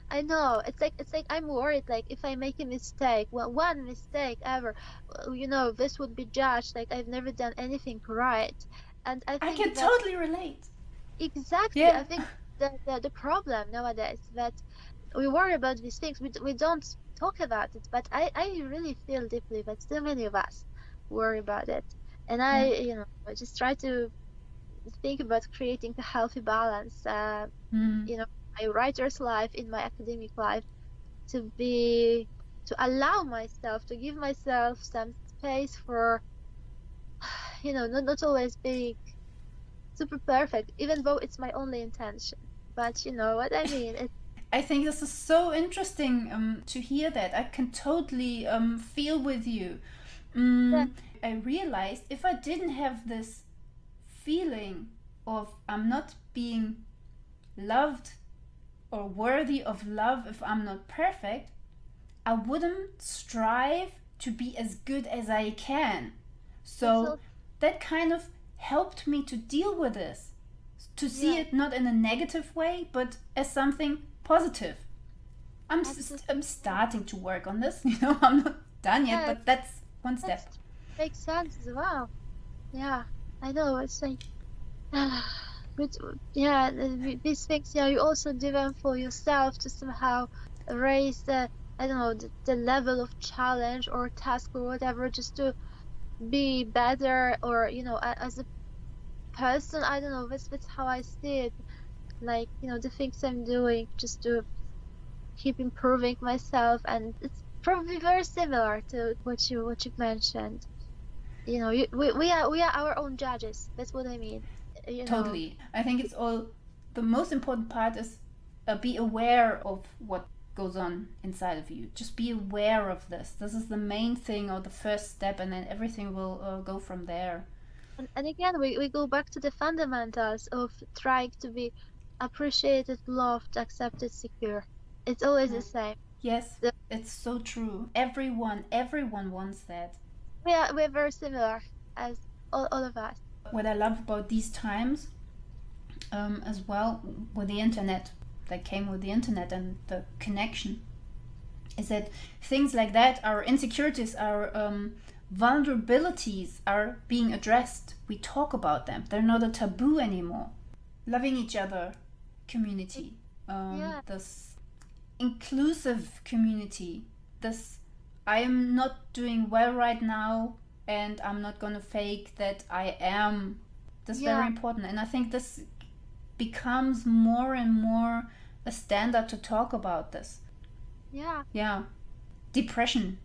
I know it's like I'm worried, like if I make a mistake, one mistake ever, this would be judged like I've never done anything right. And I think can totally relate. Exactly. I think the problem nowadays that we worry about these things, we don't talk about it, but I really feel deeply that so many of us worry about it. And I just try to think about creating a healthy balance, my writer's life, in my academic life, to allow myself, to give myself some space for, not always being super perfect, even though it's my only intention. But you know what I mean. I think this is so interesting to hear that. I can totally feel with you. I realized if I didn't have this feeling of I'm not being loved or worthy of love if I'm not perfect, I wouldn't strive to be as good as I can. So that kind of helped me to deal with this, to see it not in a negative way, but as something positive. I'm starting to work on this. I'm not done yet, but that's one step. makes sense as well. Yeah, I know. It's like, but yeah, these things. Yeah, you also do them for yourself to somehow raise the, I don't know, the level of challenge or task or whatever, just to be better, or as a person. I don't know. That's how I see it. Like, the things I'm doing just to keep improving myself, and it's probably very similar to what you mentioned. We are our own judges. That's what I mean. You know. Totally. I think it's all, the most important part is be aware of what goes on inside of you. Just be aware of this. This is the main thing, or the first step, and then everything will go from there. And again, we go back to the fundamentals of trying to be appreciated, loved, accepted, secure. It's always the same. Yes, The, it's so true. Everyone wants that. we're very similar as all of us. What I love about these times, as well, with the internet, that came with the internet and the connection, is that things like that, our insecurities, our vulnerabilities, are being addressed. We talk about them. They're not a taboo anymore. Loving each other community, Yeah. this inclusive community, this I am not doing well right now and I'm not gonna fake that I am. This is Yeah. very important, and I think this becomes more and more a standard to talk about this. Yeah. Yeah. Depression,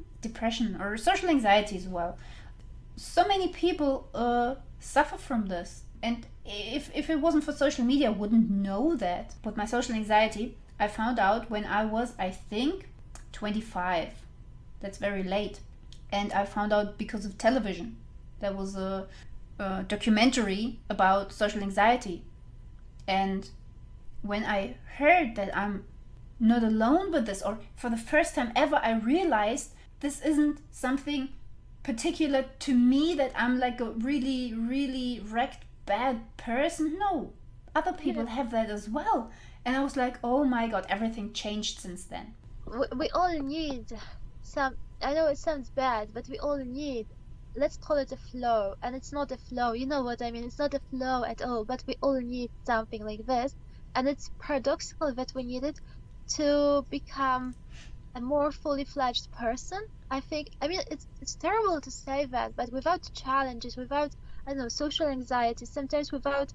or social anxiety as well. So many people suffer from this, and if it wasn't for social media, I wouldn't know that. With my social anxiety, I found out when I was, I think, 25. That's very late. And I found out because of television. There was a documentary about social anxiety. And when I heard that I'm not alone with this, or for the first time ever, I realized this isn't something particular to me, that I'm like a really, really wrecked, bad person. No, other people have that as well. And I was like, oh my god, everything changed since then. We all need some. I know it sounds bad, but we all need, let's call it a flow. And it's not a flow, you know what I mean? It's not a flow at all, but we all need something like this. And it's paradoxical that we need it to become a more fully fledged person. I mean, it's terrible to say that, but without challenges, without, I don't know, social anxiety, sometimes without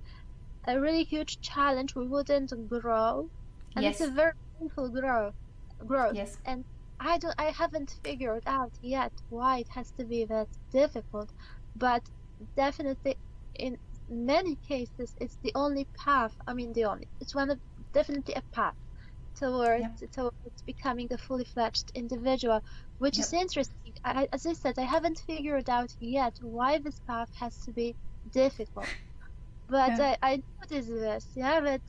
a really huge challenge, we wouldn't grow. And Yes. it's a very painful growth. Yes. And I haven't figured out yet why it has to be that difficult, but definitely in many cases it's the only path. I mean, it's definitely a path towards becoming a fully fledged individual, which is interesting. As I said, I haven't figured out yet why this path has to be difficult. But I notice this, that,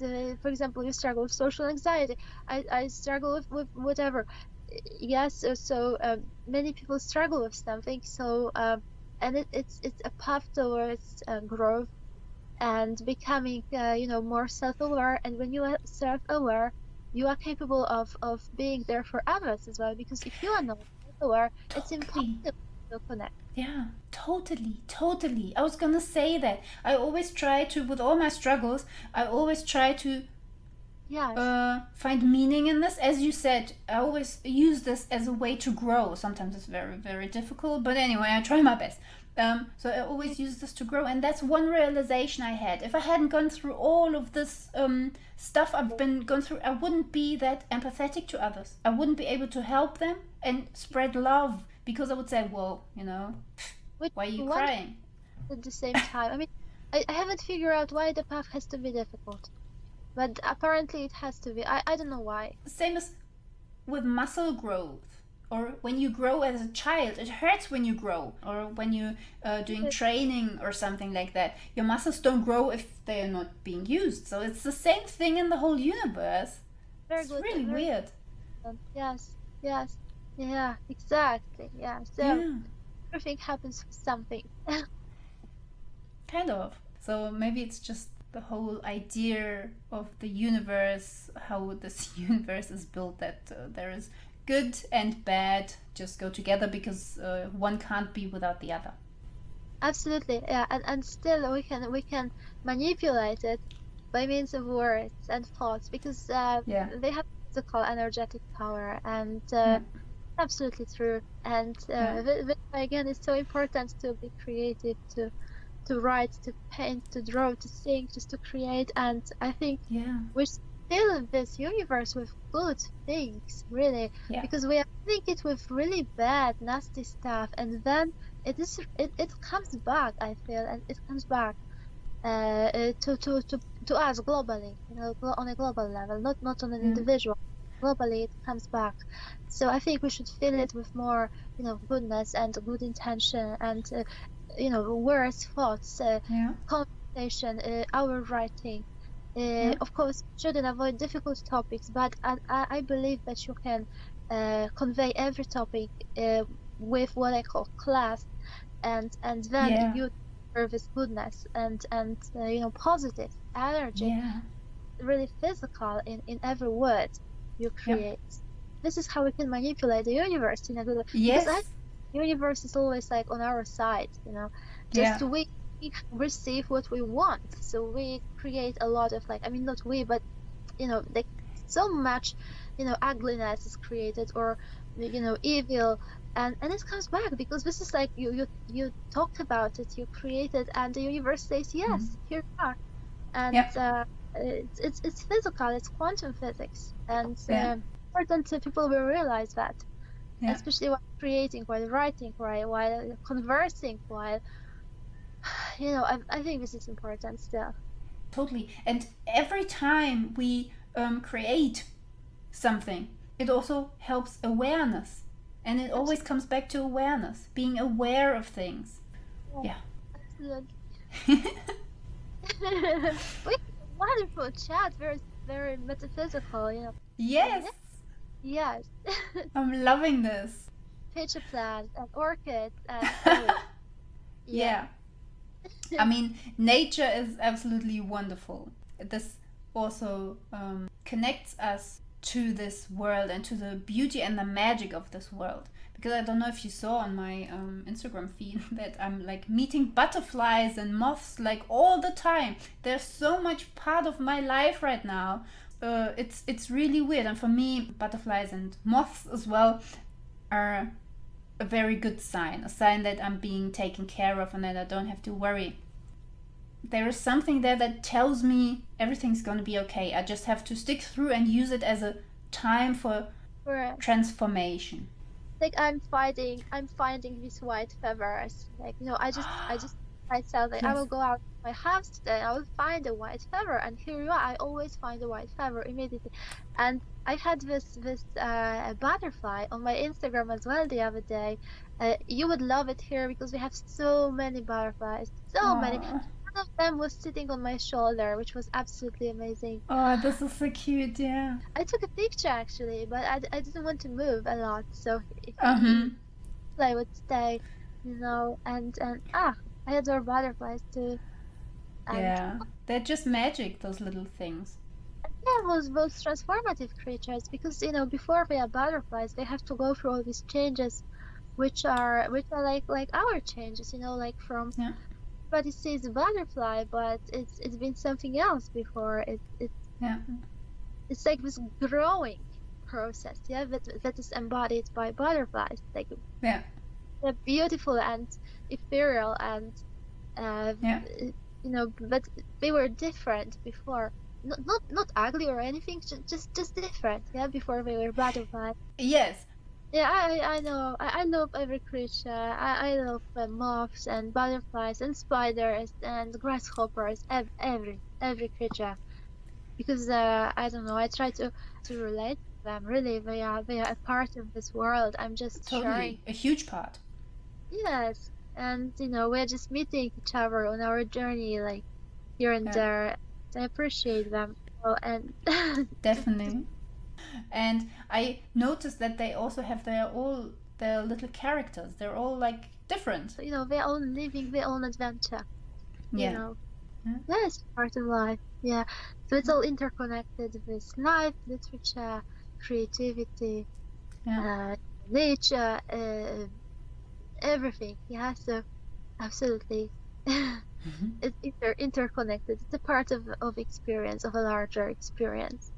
for example, you struggle with social anxiety. I struggle with whatever. Yes, so many people struggle with something. So, and it's a path towards growth and becoming, more self-aware. And when you are self-aware, you are capable of being there for others as well. Because if you are not self-aware, it's impossible to connect. Yeah, totally. I was gonna say that. I always try to, with all my struggles, I always try to find meaning in this. As you said, I always use this as a way to grow. Sometimes it's very, very difficult, but anyway, I try my best. So I always use this to grow, and that's one realization I had. If I hadn't gone through all of this stuff I've been going through, I wouldn't be that empathetic to others. I wouldn't be able to help them and spread love, because I would say, well, why are you crying? At the same time, I mean, I haven't figured out why the path has to be difficult, but apparently it has to be. I don't know why. Same as with muscle growth, or when you grow as a child, it hurts when you grow, or when you're doing training or something like that. Your muscles don't grow if they are not being used. So it's the same thing in the whole universe. It's really weird. Yes, yeah, exactly. Yeah, so everything happens for something. Kind of. So maybe it's just the whole idea of the universe, how this universe is built, that there is good and bad just go together, because one can't be without the other. Absolutely, yeah, and still we can manipulate it by means of words and thoughts because Yeah, they have physical energetic power, and yeah, absolutely true. And yeah, again, it's so important to be creative, to write, to paint, to draw, to sing, just to create. And I think yeah, we're still in this universe with good things, really, yeah, because we are filling it with really bad, nasty stuff, and then it comes back. I feel, and it comes back to us globally, on a global level, not on an yeah, individual. Globally, it comes back. So I think we should fill it with more, goodness and good intention and, words, thoughts, yeah, conversation, our writing. yeah, Of course, shouldn't avoid difficult topics, but I believe that you can convey every topic with what I call class, and then yeah, you service goodness and positive energy, yeah, really physical in every word you yeah. create. This is how we can manipulate the universe in a good way, because I Yes, universe is always like on our side, just yeah, we receive what we want, so we create a lot of, like, I mean, not we, but like so much ugliness is created, or evil, and it comes back because this is like you talked about it, you created, and the universe says mm, yes, here you are. And yeah, it's physical, it's quantum physics, and yeah, important to people will realize that, yeah. especially while creating, while writing, while conversing, while I think this is important still. Totally. And every time we create something, it also helps awareness. And it always comes back to awareness, being aware of things. Absolutely. Yeah. Absolutely. We had a wonderful chat, very, very metaphysical, Yes, Yeah, yes. I'm loving this. Future plants and orchids and everything. Yeah. Yeah. I mean, nature is absolutely wonderful. This also connects us to this world and to the beauty and the magic of this world. Because I don't know if you saw on my Instagram feed that I'm like meeting butterflies and moths like all the time. They're so much part of my life right now. It's really weird, and for me, butterflies and moths as well are a very good sign, a sign that I'm being taken care of and that I don't have to worry. There is something there that tells me everything's going to be okay. I just have to stick through and use it as a time for Correct. transformation. Like I'm finding these white feathers. Like, I just myself, like, I Yes. will go out of my house today, I will find a white feather, and here you are. I always find a white feather immediately. And I had this butterfly on my Instagram as well the other day. You would love it here because we have so many butterflies, so many. Oh, One of them was sitting on my shoulder, which was absolutely amazing. oh, this is so cute. Yeah. I took a picture actually, but I didn't want to move a lot, so he Uh-huh. I would stay, and I adore butterflies too. And Yeah. They're just magic, those little things. yeah, those transformative creatures, because before they are butterflies, they have to go through all these changes, which are like our changes, like from Yeah. everybody sees a butterfly, but it's been something else before. Yeah. It's like this growing process, yeah, that is embodied by butterflies. Like, Yeah. they're beautiful and ethereal, and uh, Yeah. but they were different before. Not ugly or anything, just different, yeah, before they were butterflies. Yes. Yeah, I know. I love every creature. I love moths and butterflies and spiders and grasshoppers. Every creature, because I don't know. I try to relate to them. Really, they are a part of this world. I'm just sharing. Totally. A huge part. Yes, and we're just meeting each other on our journey, like, here and Yeah. there. I appreciate them. Oh, and just Definitely. And I noticed that they also have their little characters. They're all like different. they're all living their own adventure. You Yeah. know, Yeah. that's part of life. Yeah, so it's all interconnected with life, literature, creativity, Yeah. uh, nature, everything. Yeah, so Absolutely. It's interconnected. It's a part of experience, of a larger experience.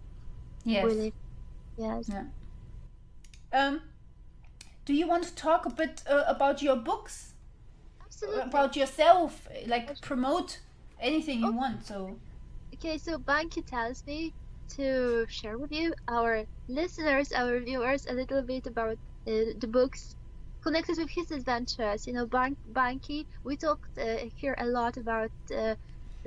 Yes. Really. Yes. Yeah. Do you want to talk a bit about your books? Absolutely. About yourself? Like promote anything you want. So. Okay, so Bunky tells me to share with you, our listeners, our viewers, a little bit about the books connected with his adventures. You know, Bunky, we talked here a lot about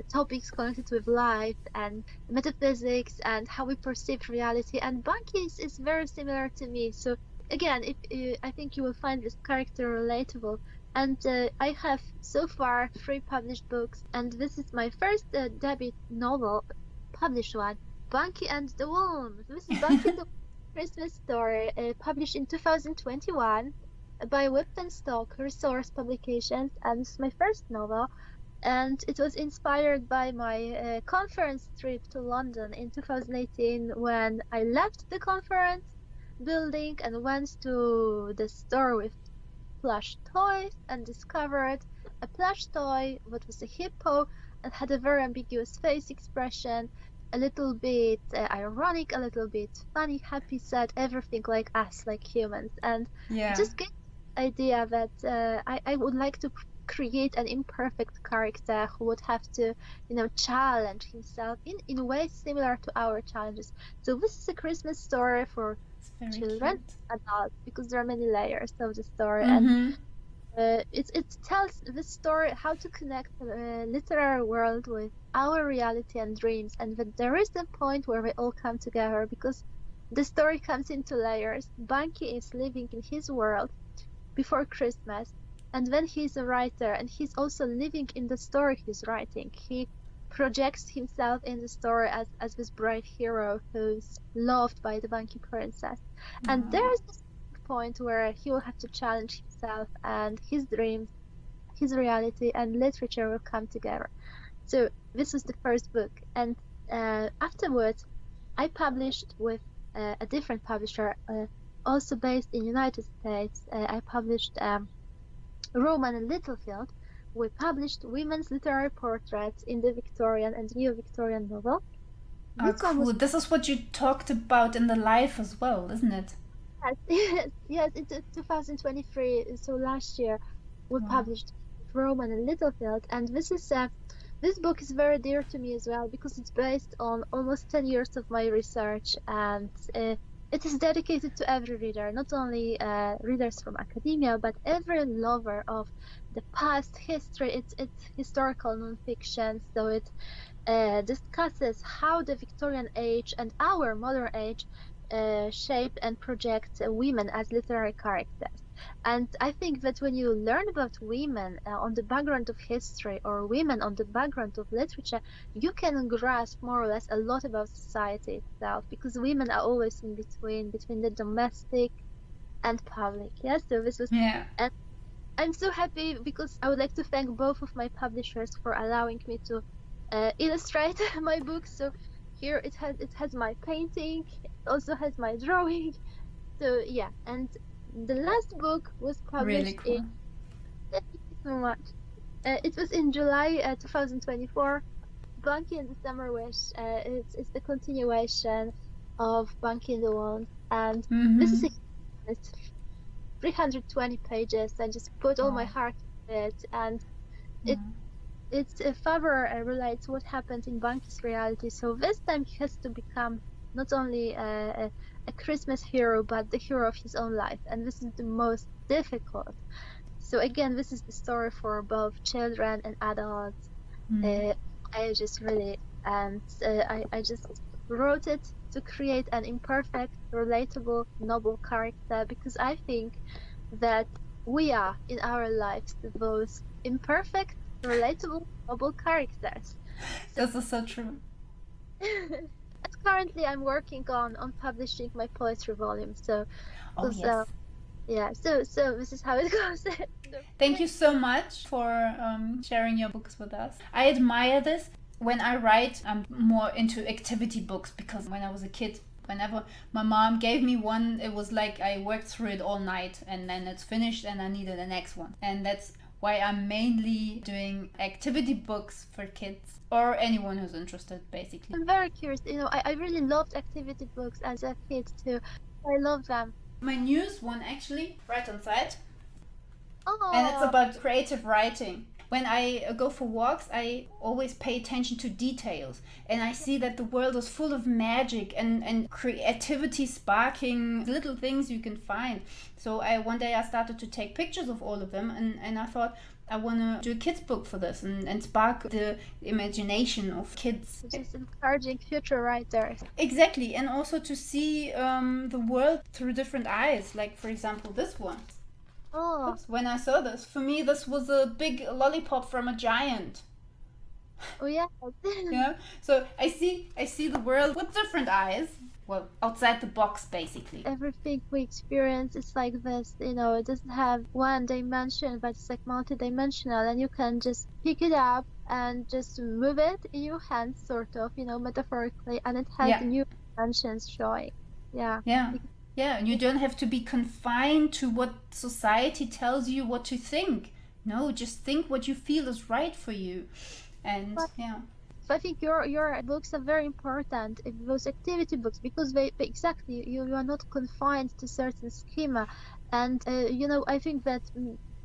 topics connected with life and metaphysics and how we perceive reality. And Bunky is very similar to me. So again, if I think you will find this character relatable. And I have so far 3 published books, and this is my first debut novel, published one, Bunky and the Worms. This is Bunky and the Christmas story, published in 2021 by Stock Resource Publications, and it's my first novel. And it was inspired by my conference trip to London in 2018, when I left the conference building and went to the store with plush toys and discovered a plush toy that was a hippo and had a very ambiguous face expression, a little bit ironic, a little bit funny, happy, sad, everything like us, like humans. And Yeah. just get the idea that I would like to create an imperfect character who would have to, challenge himself in ways similar to our challenges. So this is a Christmas story for children, adults, because there are many layers of the story. And it tells the story how to connect the literary world with our reality and dreams, and that there is a point where we all come together, because the story comes into layers. Bunky is living in his world before Christmas, and then he's a writer, and he's also living in the story he's writing. He projects himself in the story as this bright hero who's loved by the Bunky princess. And there's this point where he will have to challenge himself, and his dreams, his reality, and literature will come together. So this was the first book, and afterwards I published with a different publisher, also based in United States. I published Roman and Littlefield. We published women's literary portraits in the Victorian and Neo-Victorian novel. Cool. This is what you talked about in the life as well, isn't it? Yes, it's 2023, so last year we published Roman and Littlefield, and this book is very dear to me as well, because it's based on almost 10 years of my research, and it is dedicated to every reader, not only readers from academia, but every lover of the past history. It's historical nonfiction, so it discusses how the Victorian age and our modern age shape and project women as literary characters. And I think that when you learn about women on the background of history, or women on the background of literature, you can grasp more or less a lot about society itself, because women are always in between the domestic and public. Yes, so this was, and I'm so happy, because I would like to thank both of my publishers for allowing me to illustrate my book. So here it has my painting, it also has my drawing. So yeah, and the last book was published really cool. Thank you so much. It was in July 2024. Bunky and the Summer Wish. It's the continuation of Bunky and the Worms, and this is it's 320 pages. I just put all my heart in it, and it's further relates what happened in Bunky's reality. So this time he has to become not only a Christmas hero, but the hero of his own life, and this is the most difficult. So again, this is the story for both children and adults. I just really, and I just wrote it to create an imperfect, relatable, noble character, because I think that we are in our lives the most imperfect, relatable, noble characters. So, this is so true. Currently I'm working on publishing my poetry volume, so yeah, so this is how it goes. Thank you so much for sharing your books with us. I admire this. When I write, I'm more into activity books, because when I was a kid, whenever my mom gave me one, it was like I worked through it all night, and then it's finished and I needed the next one. And that's why I'm mainly doing activity books for kids or anyone who's interested, basically. I'm very curious. I really loved activity books as a kid too. I love them. My newest one, actually, right on site, and it's Oh, about creative writing. When I go for walks, I always pay attention to details, and I see that the world is full of magic and creativity sparking little things you can find. So one day I started to take pictures of all of them, and I thought I want to do a kids book for this and spark the imagination of kids. just encouraging future writers. Exactly, and also to see the world through different eyes, like for example this one. Oh, When I saw this, for me, this was a big lollipop from a giant. oh yeah. Yeah. So I see the world with different eyes. Well, outside the box, basically. Everything we experience is like this, it doesn't have one dimension, but it's like multidimensional, and you can just pick it up and just move it in your hands, sort of, metaphorically, and it has new dimensions showing. Yeah. Yeah. Yeah, and you don't have to be confined to what society tells you what to think. No, just think what you feel is right for you. And yeah. So I think your books are very important, those activity books, because they exactly you are not confined to certain schema, and I think that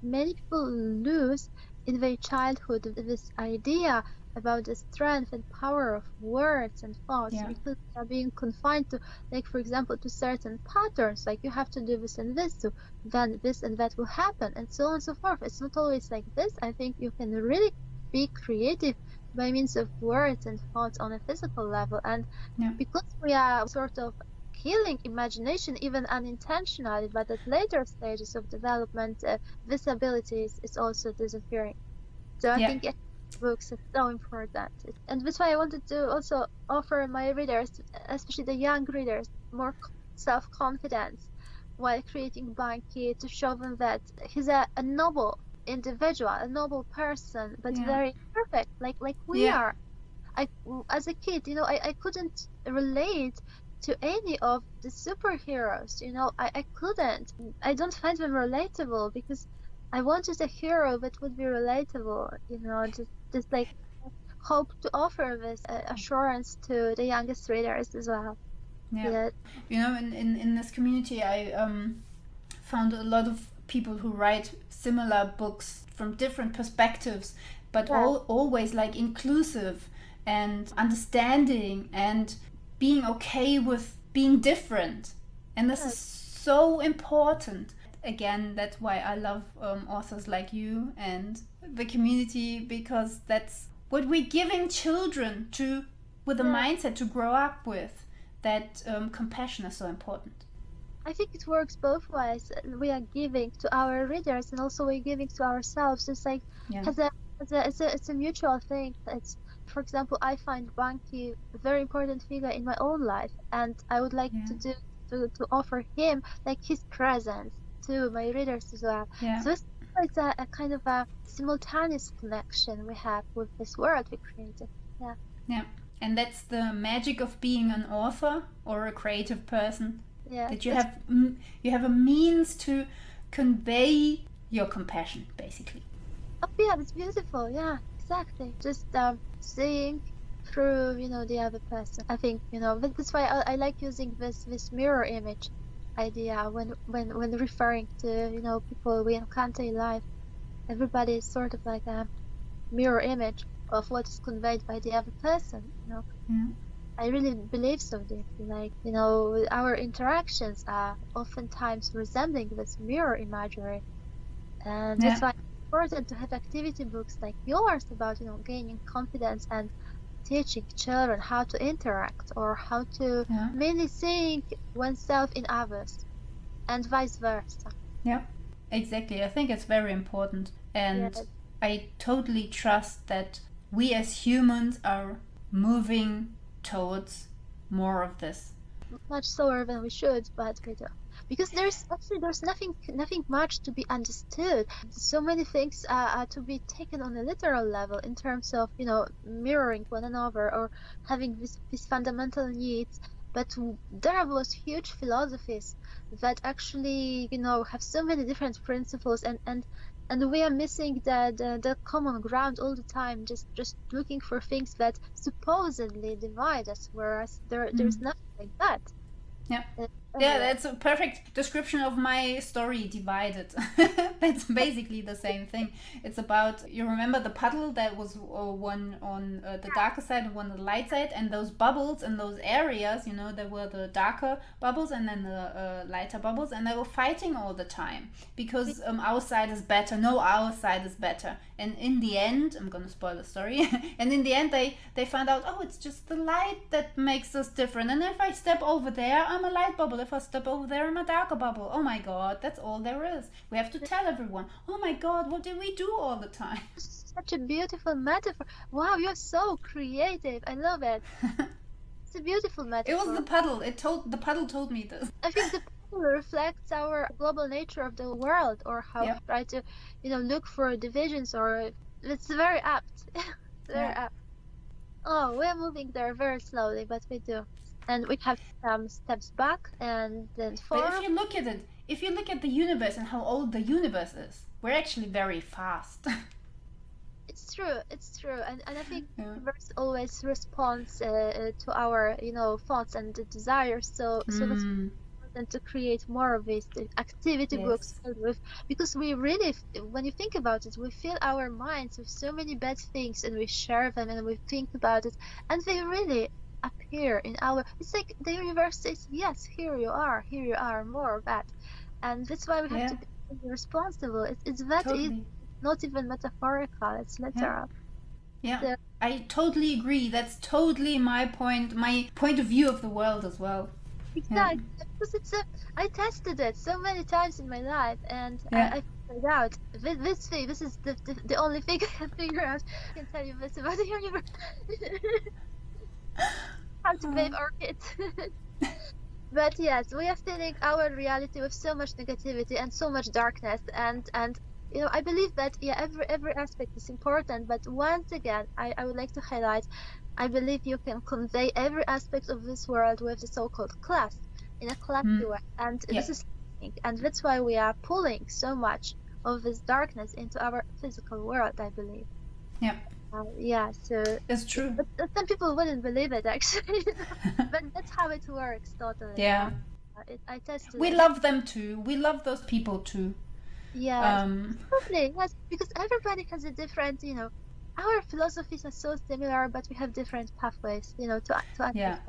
many people lose in their childhood this idea about the strength and power of words and thoughts, because they are being confined to, like, for example, to certain patterns, like you have to do this and this, so then this and that will happen, and so on and so forth. It's not always like this. I think you can really be creative by means of words and thoughts on a physical level, and because we are sort of killing imagination even unintentionally, but at later stages of development, this ability is also disappearing. So I think books are so important, and that's why I wanted to also offer my readers, especially the young readers, more self-confidence while creating Bunky, to show them that he's a noble individual, a noble person, but very perfect, like we are. As a kid, I couldn't relate to any of the superheroes. I couldn't. I don't find them relatable, because I wanted a hero that would be relatable. Just like hope to offer this assurance to the youngest readers as well. Yeah. In this community, I found a lot of people who write similar books from different perspectives, but always like inclusive and understanding and being okay with being different. And this is so important. Again, that's why I love authors like you and the community, because that's what we're giving children with a mindset to grow up with, that compassion is so important. I think it works both ways. We are giving to our readers, and also we're giving to ourselves. It's like it's a mutual thing. It's, for example, I find Bunky a very important figure in my own life, and I would like to offer him like his presence to my readers as well. So it's a kind of a simultaneous connection we have with this world we created. Yeah, and that's the magic of being an author or a creative person. That you have a means to convey your compassion, basically. Oh yeah, that's beautiful. Yeah, exactly. Just seeing through the other person. I think that's why I like using this mirror image idea when referring to people we encounter in life. Everybody is sort of like a mirror image of what is conveyed by the other person. I really believe so deeply. Like, our interactions are oftentimes resembling this mirror imagery. And that's why it's important to have activity books like yours about, gaining confidence and teaching children how to interact, or how to mainly seeing oneself in others, and vice versa. Yeah, exactly. I think it's very important. And I totally trust that we as humans are moving towards more of this. Much slower than we should, but we do. Because there's nothing much to be understood. So many things are to be taken on a literal level, in terms of mirroring one another, or having these fundamental needs. But there are those huge philosophies that actually, have so many different principles, and we are missing the common ground all the time, just looking for things that supposedly divide us, whereas there's nothing like that. Yeah. uh, Yeah, everywhere. that's a perfect description of my story, Divided. That's basically the same thing. It's about, you remember the puddle that was one on the darker side and one on the light side, and those bubbles in those areas, there were the darker bubbles and then the lighter bubbles, and they were fighting all the time because our side is better. No, our side is better. And in the end, I'm gonna spoil the story, and in the end they found out, oh, it's just the light that makes us different. And if I step over there, I'm a light bubble. If I step over there, I'm a darker bubble. Oh my god, that's all there is. We have to tell everyone, oh my god, what did we do all the time? Such a beautiful metaphor. Wow, you're so creative. I love it. It's a beautiful It metaphor. was the puddle. The puddle told me this. I think the puzzle reflects our global nature of the world, or how we try to, look for divisions, or it's very apt. Very apt. Oh, we're moving there very slowly, but we do. And we have some steps back and then forward. But if you look at the universe and how old the universe is, we're actually very fast. It's true. And I think the universe always responds to our, thoughts and desires. So that's important to create more of these activity books filled with, because we really, when you think about it, we fill our minds with so many bad things, and we share them and we think about it, and they really appear in our, it's like the universe says, yes, here you are, more of that. And that's why we have to be responsible. It's that totally. Not even metaphorical, it's literal. Yeah, so, I totally agree. That's totally my point of view of the world as well. Exactly, because I tested it so many times in my life, and I figured out this thing. This is the only thing I can figure out. I can tell you this about the universe. How to bathe orchids. But yes, we are filling our reality with so much negativity and so much darkness, and I believe that every aspect is important, but once again I would like to highlight, I believe you can convey every aspect of this world with the so-called class, in a classy way, and this is, and that's why we are pulling so much of this darkness into our physical world, I believe. So it's true, but some people wouldn't believe it, actually. But that's how it works, totally. I tested we love them too. We love those people too. Yes, totally. Yes, because everybody has a different, our philosophies are so similar, but we have different pathways, to understand.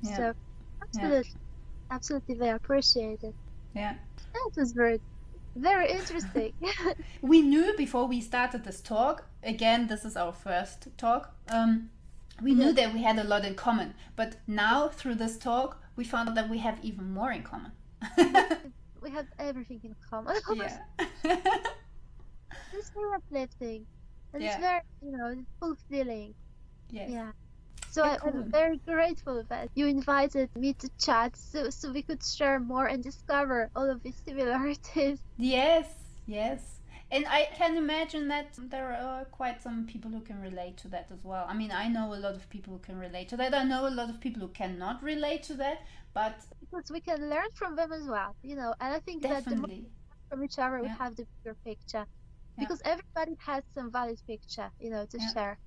So absolutely, they appreciate it. That was very, very interesting. We knew before we started this talk. Again, this is our first talk. We knew that we had a lot in common, but now through this talk, we found out that we have even more in common. We have everything in common. It's very uplifting, and it's very, fulfilling. So I'm very grateful that you invited me to chat, so we could share more and discover all of these similarities. Yes. And I can imagine that there are quite some people who can relate to that as well. I mean, I know a lot of people who can relate to that. I know a lot of people who cannot relate to that, but because we can learn from them as well, and I think that the more from each other we have the bigger picture, because everybody has some valid picture, to share.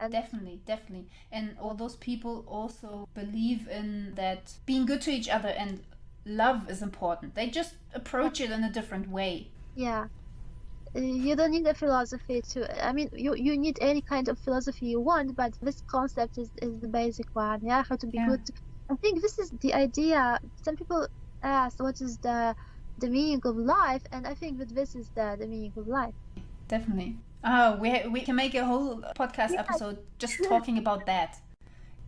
And definitely. And all those people also believe in that being good to each other and love is important. They just approach it in a different way. You don't need a philosophy I mean, you need any kind of philosophy you want, but this concept is the basic one. How to be good. I think this is the idea. Some people ask what is the meaning of life, and I think that this is the meaning of life. Definitely. We can make a whole podcast episode just talking about that.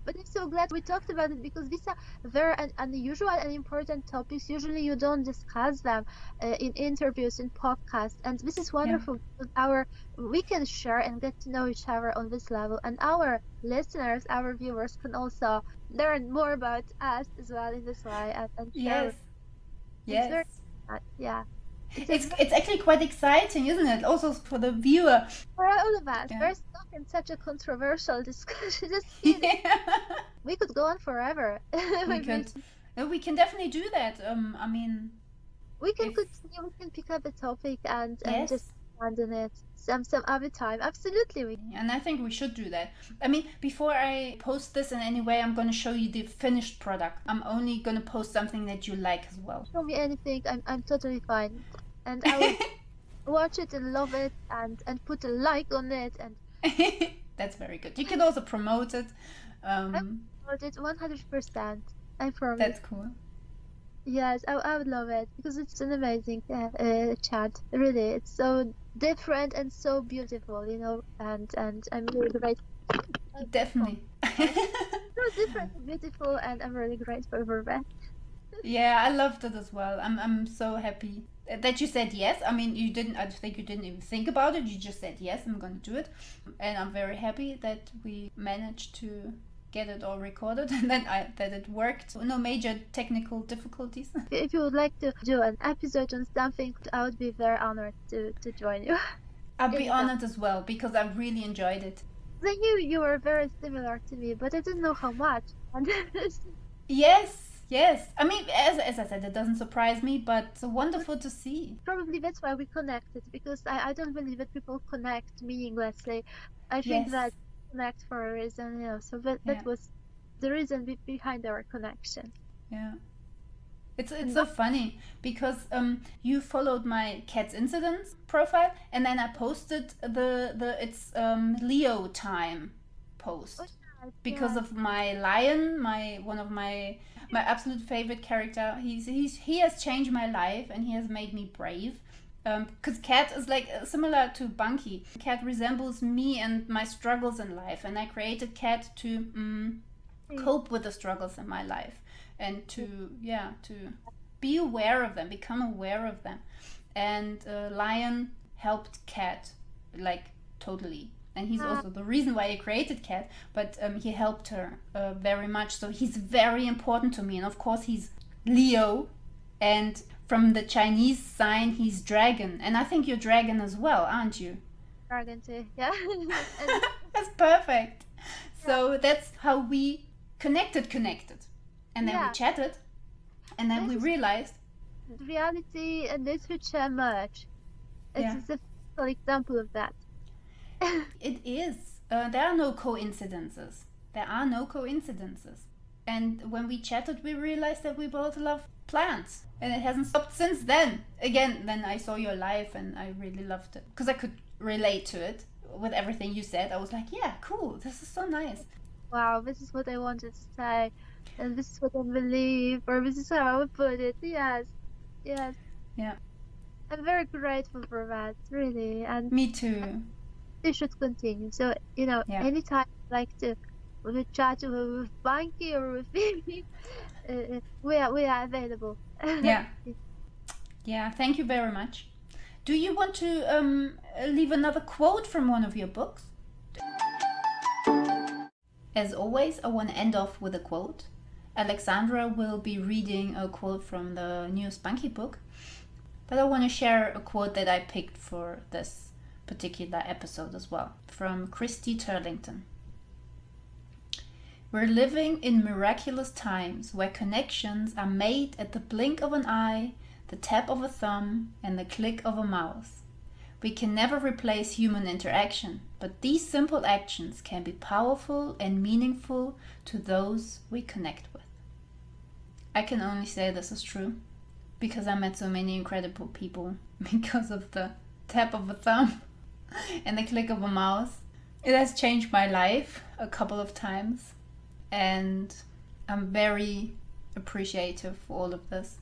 But I'm so glad we talked about it, because these are very unusual and important topics. Usually you don't discuss them in interviews, in podcasts, and this is wonderful. We can share and get to know each other on this level, and our listeners, our viewers, can also learn more about us as well in this way and share. Yes. Very, It's actually quite exciting, isn't it? Also for the viewer. For all of us, Yeah. we're stuck in such a controversial discussion. Yeah. We could go on forever. We could. We can definitely do that. I mean, We can if continue. We can pick up a topic and yes. just abandon it some other time. Absolutely. And I think we should do that. I mean, before I post this in any way, I'm going to show you the finished product. I'm only going to post something that you like as well. Show me anything. I'm totally fine, and I will watch it and love it and put a like on it and. That's very good. You can also promote it. I promote it 100%. I promise. That's cool. Yes, I would love it because it's an amazing chat. Really, it's so different and so beautiful, and I'm really grateful. Definitely. So different and beautiful, and I'm really grateful for that. Yeah, I loved it as well. I'm so happy that you said yes. I mean, I think you didn't even think about it. You just said yes, I'm going to do it. And I'm very happy that we managed to get it all recorded and that it worked. No major technical difficulties. If you would like to do an episode on something, I would be very honored to join you. I'd be honored as well because I really enjoyed it. I knew you were very similar to me, but I didn't know how much. Yes. I mean, as I said, it doesn't surprise me, but it's wonderful to see. Probably that's why we connected, because I don't believe that people connect meaninglessly. I think that connect for a reason, so that was the reason behind our connection. Yeah. It's so funny because you followed my Cats Incidents profile and then I posted it's Leo time post because of my lion, one of my absolute favorite character. He has changed my life and he has made me brave. Because Cat is like similar to Bunky. Cat resembles me and my struggles in life, and I created Cat to cope with the struggles in my life and to be aware of them, become aware of them. And Lion helped Cat like totally, and he's also the reason why I created Cat. But he helped her very much, so he's very important to me. And of course he's Leo, and from the Chinese sign, he's dragon. And I think you're dragon as well, aren't you? Dragon too, yeah. That's perfect. So that's how we connected. And then we chatted. And then we realized. Reality and literature merge. It's a physical example of that. It is. There are no coincidences. And when we chatted, we realized that we both love plants. And it hasn't stopped since then. Again, then I saw your life and I really loved it. Because I could relate to it with everything you said. I was like, yeah, cool. This is so nice. Wow, this is what I wanted to say. And this is what I believe. Or this is how I would put it. Yes. Yeah. I'm very grateful for that, really. And me too. They should continue. So, anytime you like to chat with Bunky or with me, we are available. Yeah, thank you very much. Do you want to leave another quote from one of your books? As always, I want to end off with a quote. Aleksandra will be reading a quote from the newest Bunky book, but I want to share a quote that I picked for this particular episode as well, from Christy Turlington. We're living in miraculous times where connections are made at the blink of an eye, the tap of a thumb, and the click of a mouse. We can never replace human interaction, but these simple actions can be powerful and meaningful to those we connect with. I can only say this is true because I met so many incredible people because of the tap of a thumb and the click of a mouse. It has changed my life a couple of times. And I'm very appreciative for all of this.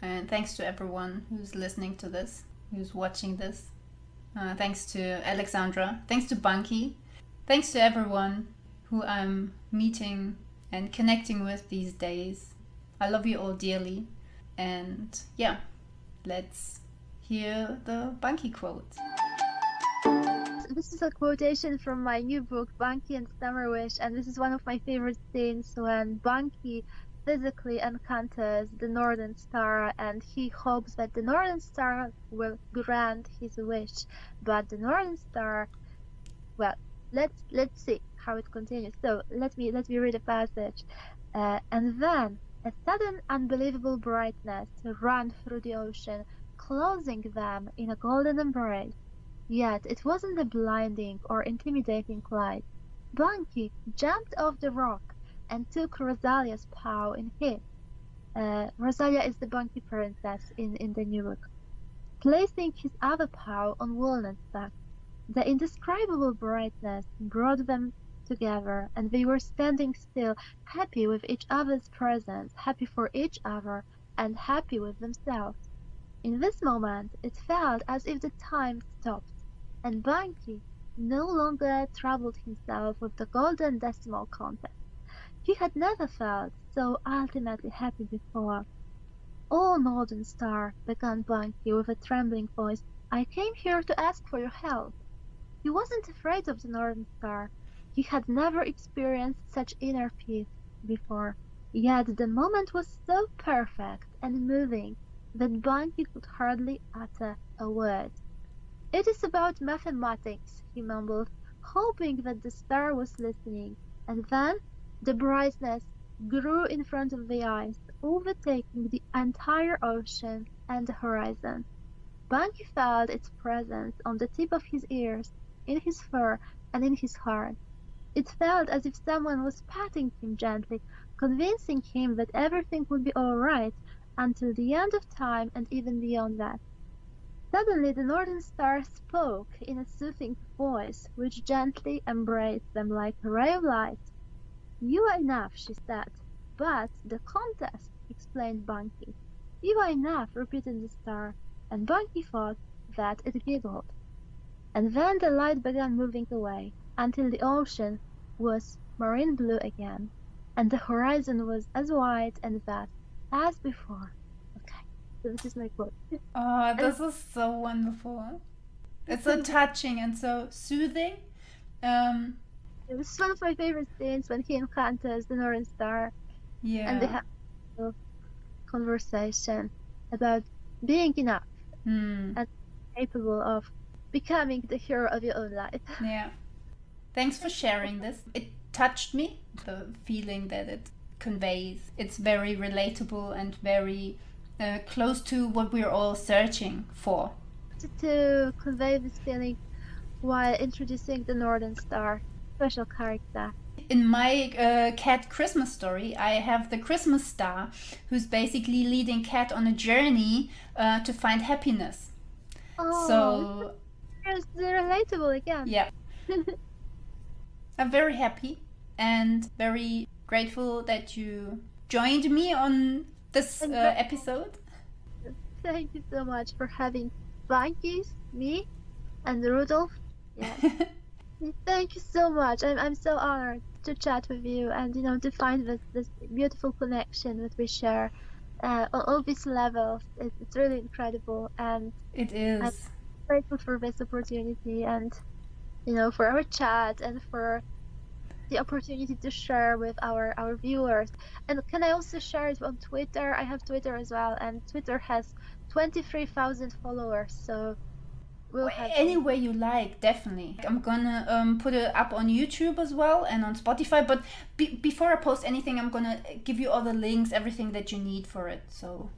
And thanks to everyone who's listening to this, who's watching this. Thanks to Aleksandra. Thanks to Bunky. Thanks to everyone who I'm meeting and connecting with these days. I love you all dearly. And yeah, let's hear the Bunky quote. This is a quotation from my new book, Bunky and Summer Wish, and this is one of my favorite scenes when Bunky physically encounters the Northern Star, and he hopes that the Northern Star will grant his wish. But the Northern Star, well, let's see how it continues. So let me read a passage. And then a sudden unbelievable brightness ran through the ocean, closing them in a golden embrace. Yet it wasn't a blinding or intimidating light. Bunky jumped off the rock and took Rosalia's paw in his. Rosalia is the Bunky princess in the new book, placing his other paw on Walnut's back. The indescribable brightness brought them together, and they were standing still, happy with each other's presence, happy for each other, and happy with themselves. In this moment it felt as if the time stopped, and Bunky no longer troubled himself with the golden decimal contest. He had never felt so ultimately happy before. "Oh, Northern Star," began Bunky with a trembling voice, "I came here to ask for your help." He wasn't afraid of the Northern Star. He had never experienced such inner peace before. Yet the moment was so perfect and moving that Bunky could hardly utter a word. "It is about mathematics," he mumbled, hoping that the star was listening, and then the brightness grew in front of the eyes, overtaking the entire ocean and the horizon. Bunky felt its presence on the tip of his ears, in his fur, and in his heart. It felt as if someone was patting him gently, convincing him that everything would be all right until the end of time and even beyond that. Suddenly the Northern Star spoke in a soothing voice which gently embraced them like a ray of light. "You are enough," she said. "But the contest," explained Bunky. "You are enough," repeated the star, and Bunky thought that it giggled. And then the light began moving away, until the ocean was marine blue again, and the horizon was as wide and vast as before. Okay, so this is my quote. Oh, this is so wonderful. It's so touching and so soothing. It was one of my favorite scenes when he encounters the Northern Star, and they Yeah. have a conversation about being enough and capable of becoming the hero of your own life. Yeah. Thanks for sharing this. It touched me, the feeling that it conveys. It's very relatable and very close to what we're all searching for. To convey this feeling while introducing the Northern Star, special character. In my cat Christmas story, I have the Christmas star, who's basically leading Cat on a journey to find happiness. Oh, So, it's relatable again. yeah. I'm very happy and very grateful that you joined me on this episode. Thank you so much for having Bunkies, me, and Rudolph. Yeah. Thank you so much. I'm so honored to chat with you and to find this beautiful connection that we share on all these levels. It's really incredible, and It is. I'm grateful for this opportunity and for our chat and for the opportunity to share with our viewers. And can I also share it on Twitter? I have Twitter as well, and Twitter has 23,000 followers, so we'll have any way you like, definitely. I'm gonna put it up on YouTube as well and on Spotify, but before I post anything, I'm gonna give you all the links, everything that you need for it. So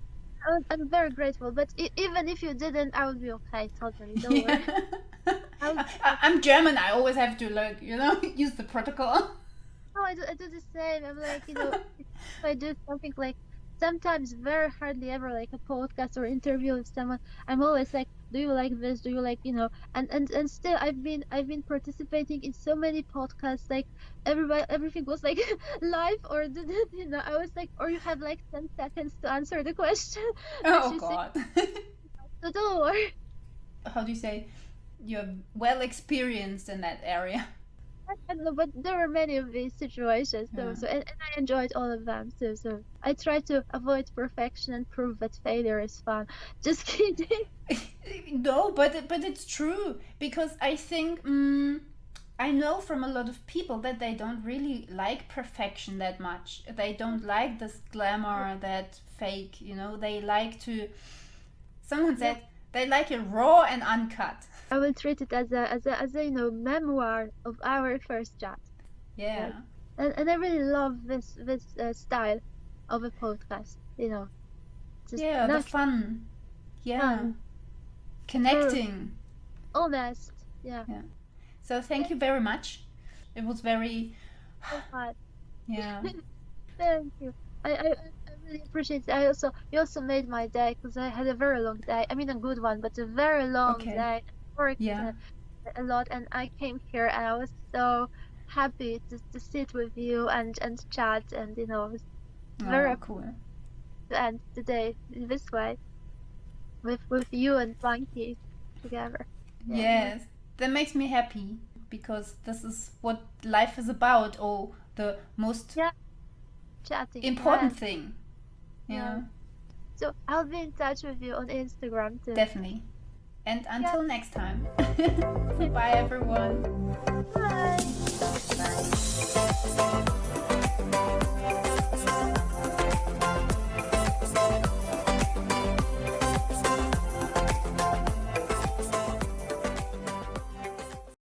I'm very grateful, but even if you didn't, I would be okay, totally, don't worry. I'm German, I always have to use the protocol. No, I do the same. I'm like, if I do something like sometimes very hardly ever like a podcast or interview with someone, I'm always like, do you like this? Do you like, and still I've been participating in so many podcasts, like everything was like live or I was like, or you have like 10 seconds to answer the question. Oh God. So don't worry. How do you say? You're well experienced in that area. I don't know, but there were many of these situations, and I enjoyed all of them. So I try to avoid perfection and prove that failure is fun. Just kidding. No, but it's true, because I think I know from a lot of people that they don't really like perfection that much. They don't like this glamour, that fake, you know. They like to, someone said, they like it raw and uncut. I will treat it as a you know, memoir of our first chat. Yeah. And I really love this style of a podcast, you know. Just Yeah, the not fun. Yeah. fun, Connecting. honest. Yeah. So thank you very much. It was very, So fun. yeah. Thank you. I really appreciate it. You also made my day because I had a very long day. I mean, a good one, but a very long Okay. day. Worked Yeah. a lot, and I came here and I was so happy to sit with you and chat, and you know, it was very Oh, happy cool. to end the day in this way with you and Bunky together. Yeah, Yes. That makes me happy because this is what life is about, or the most yeah, chatting. important Yes, thing. yes. Yeah. So I'll be in touch with you on Instagram too. Definitely. And Yeah. until next time. Bye, everyone. Bye. Bye.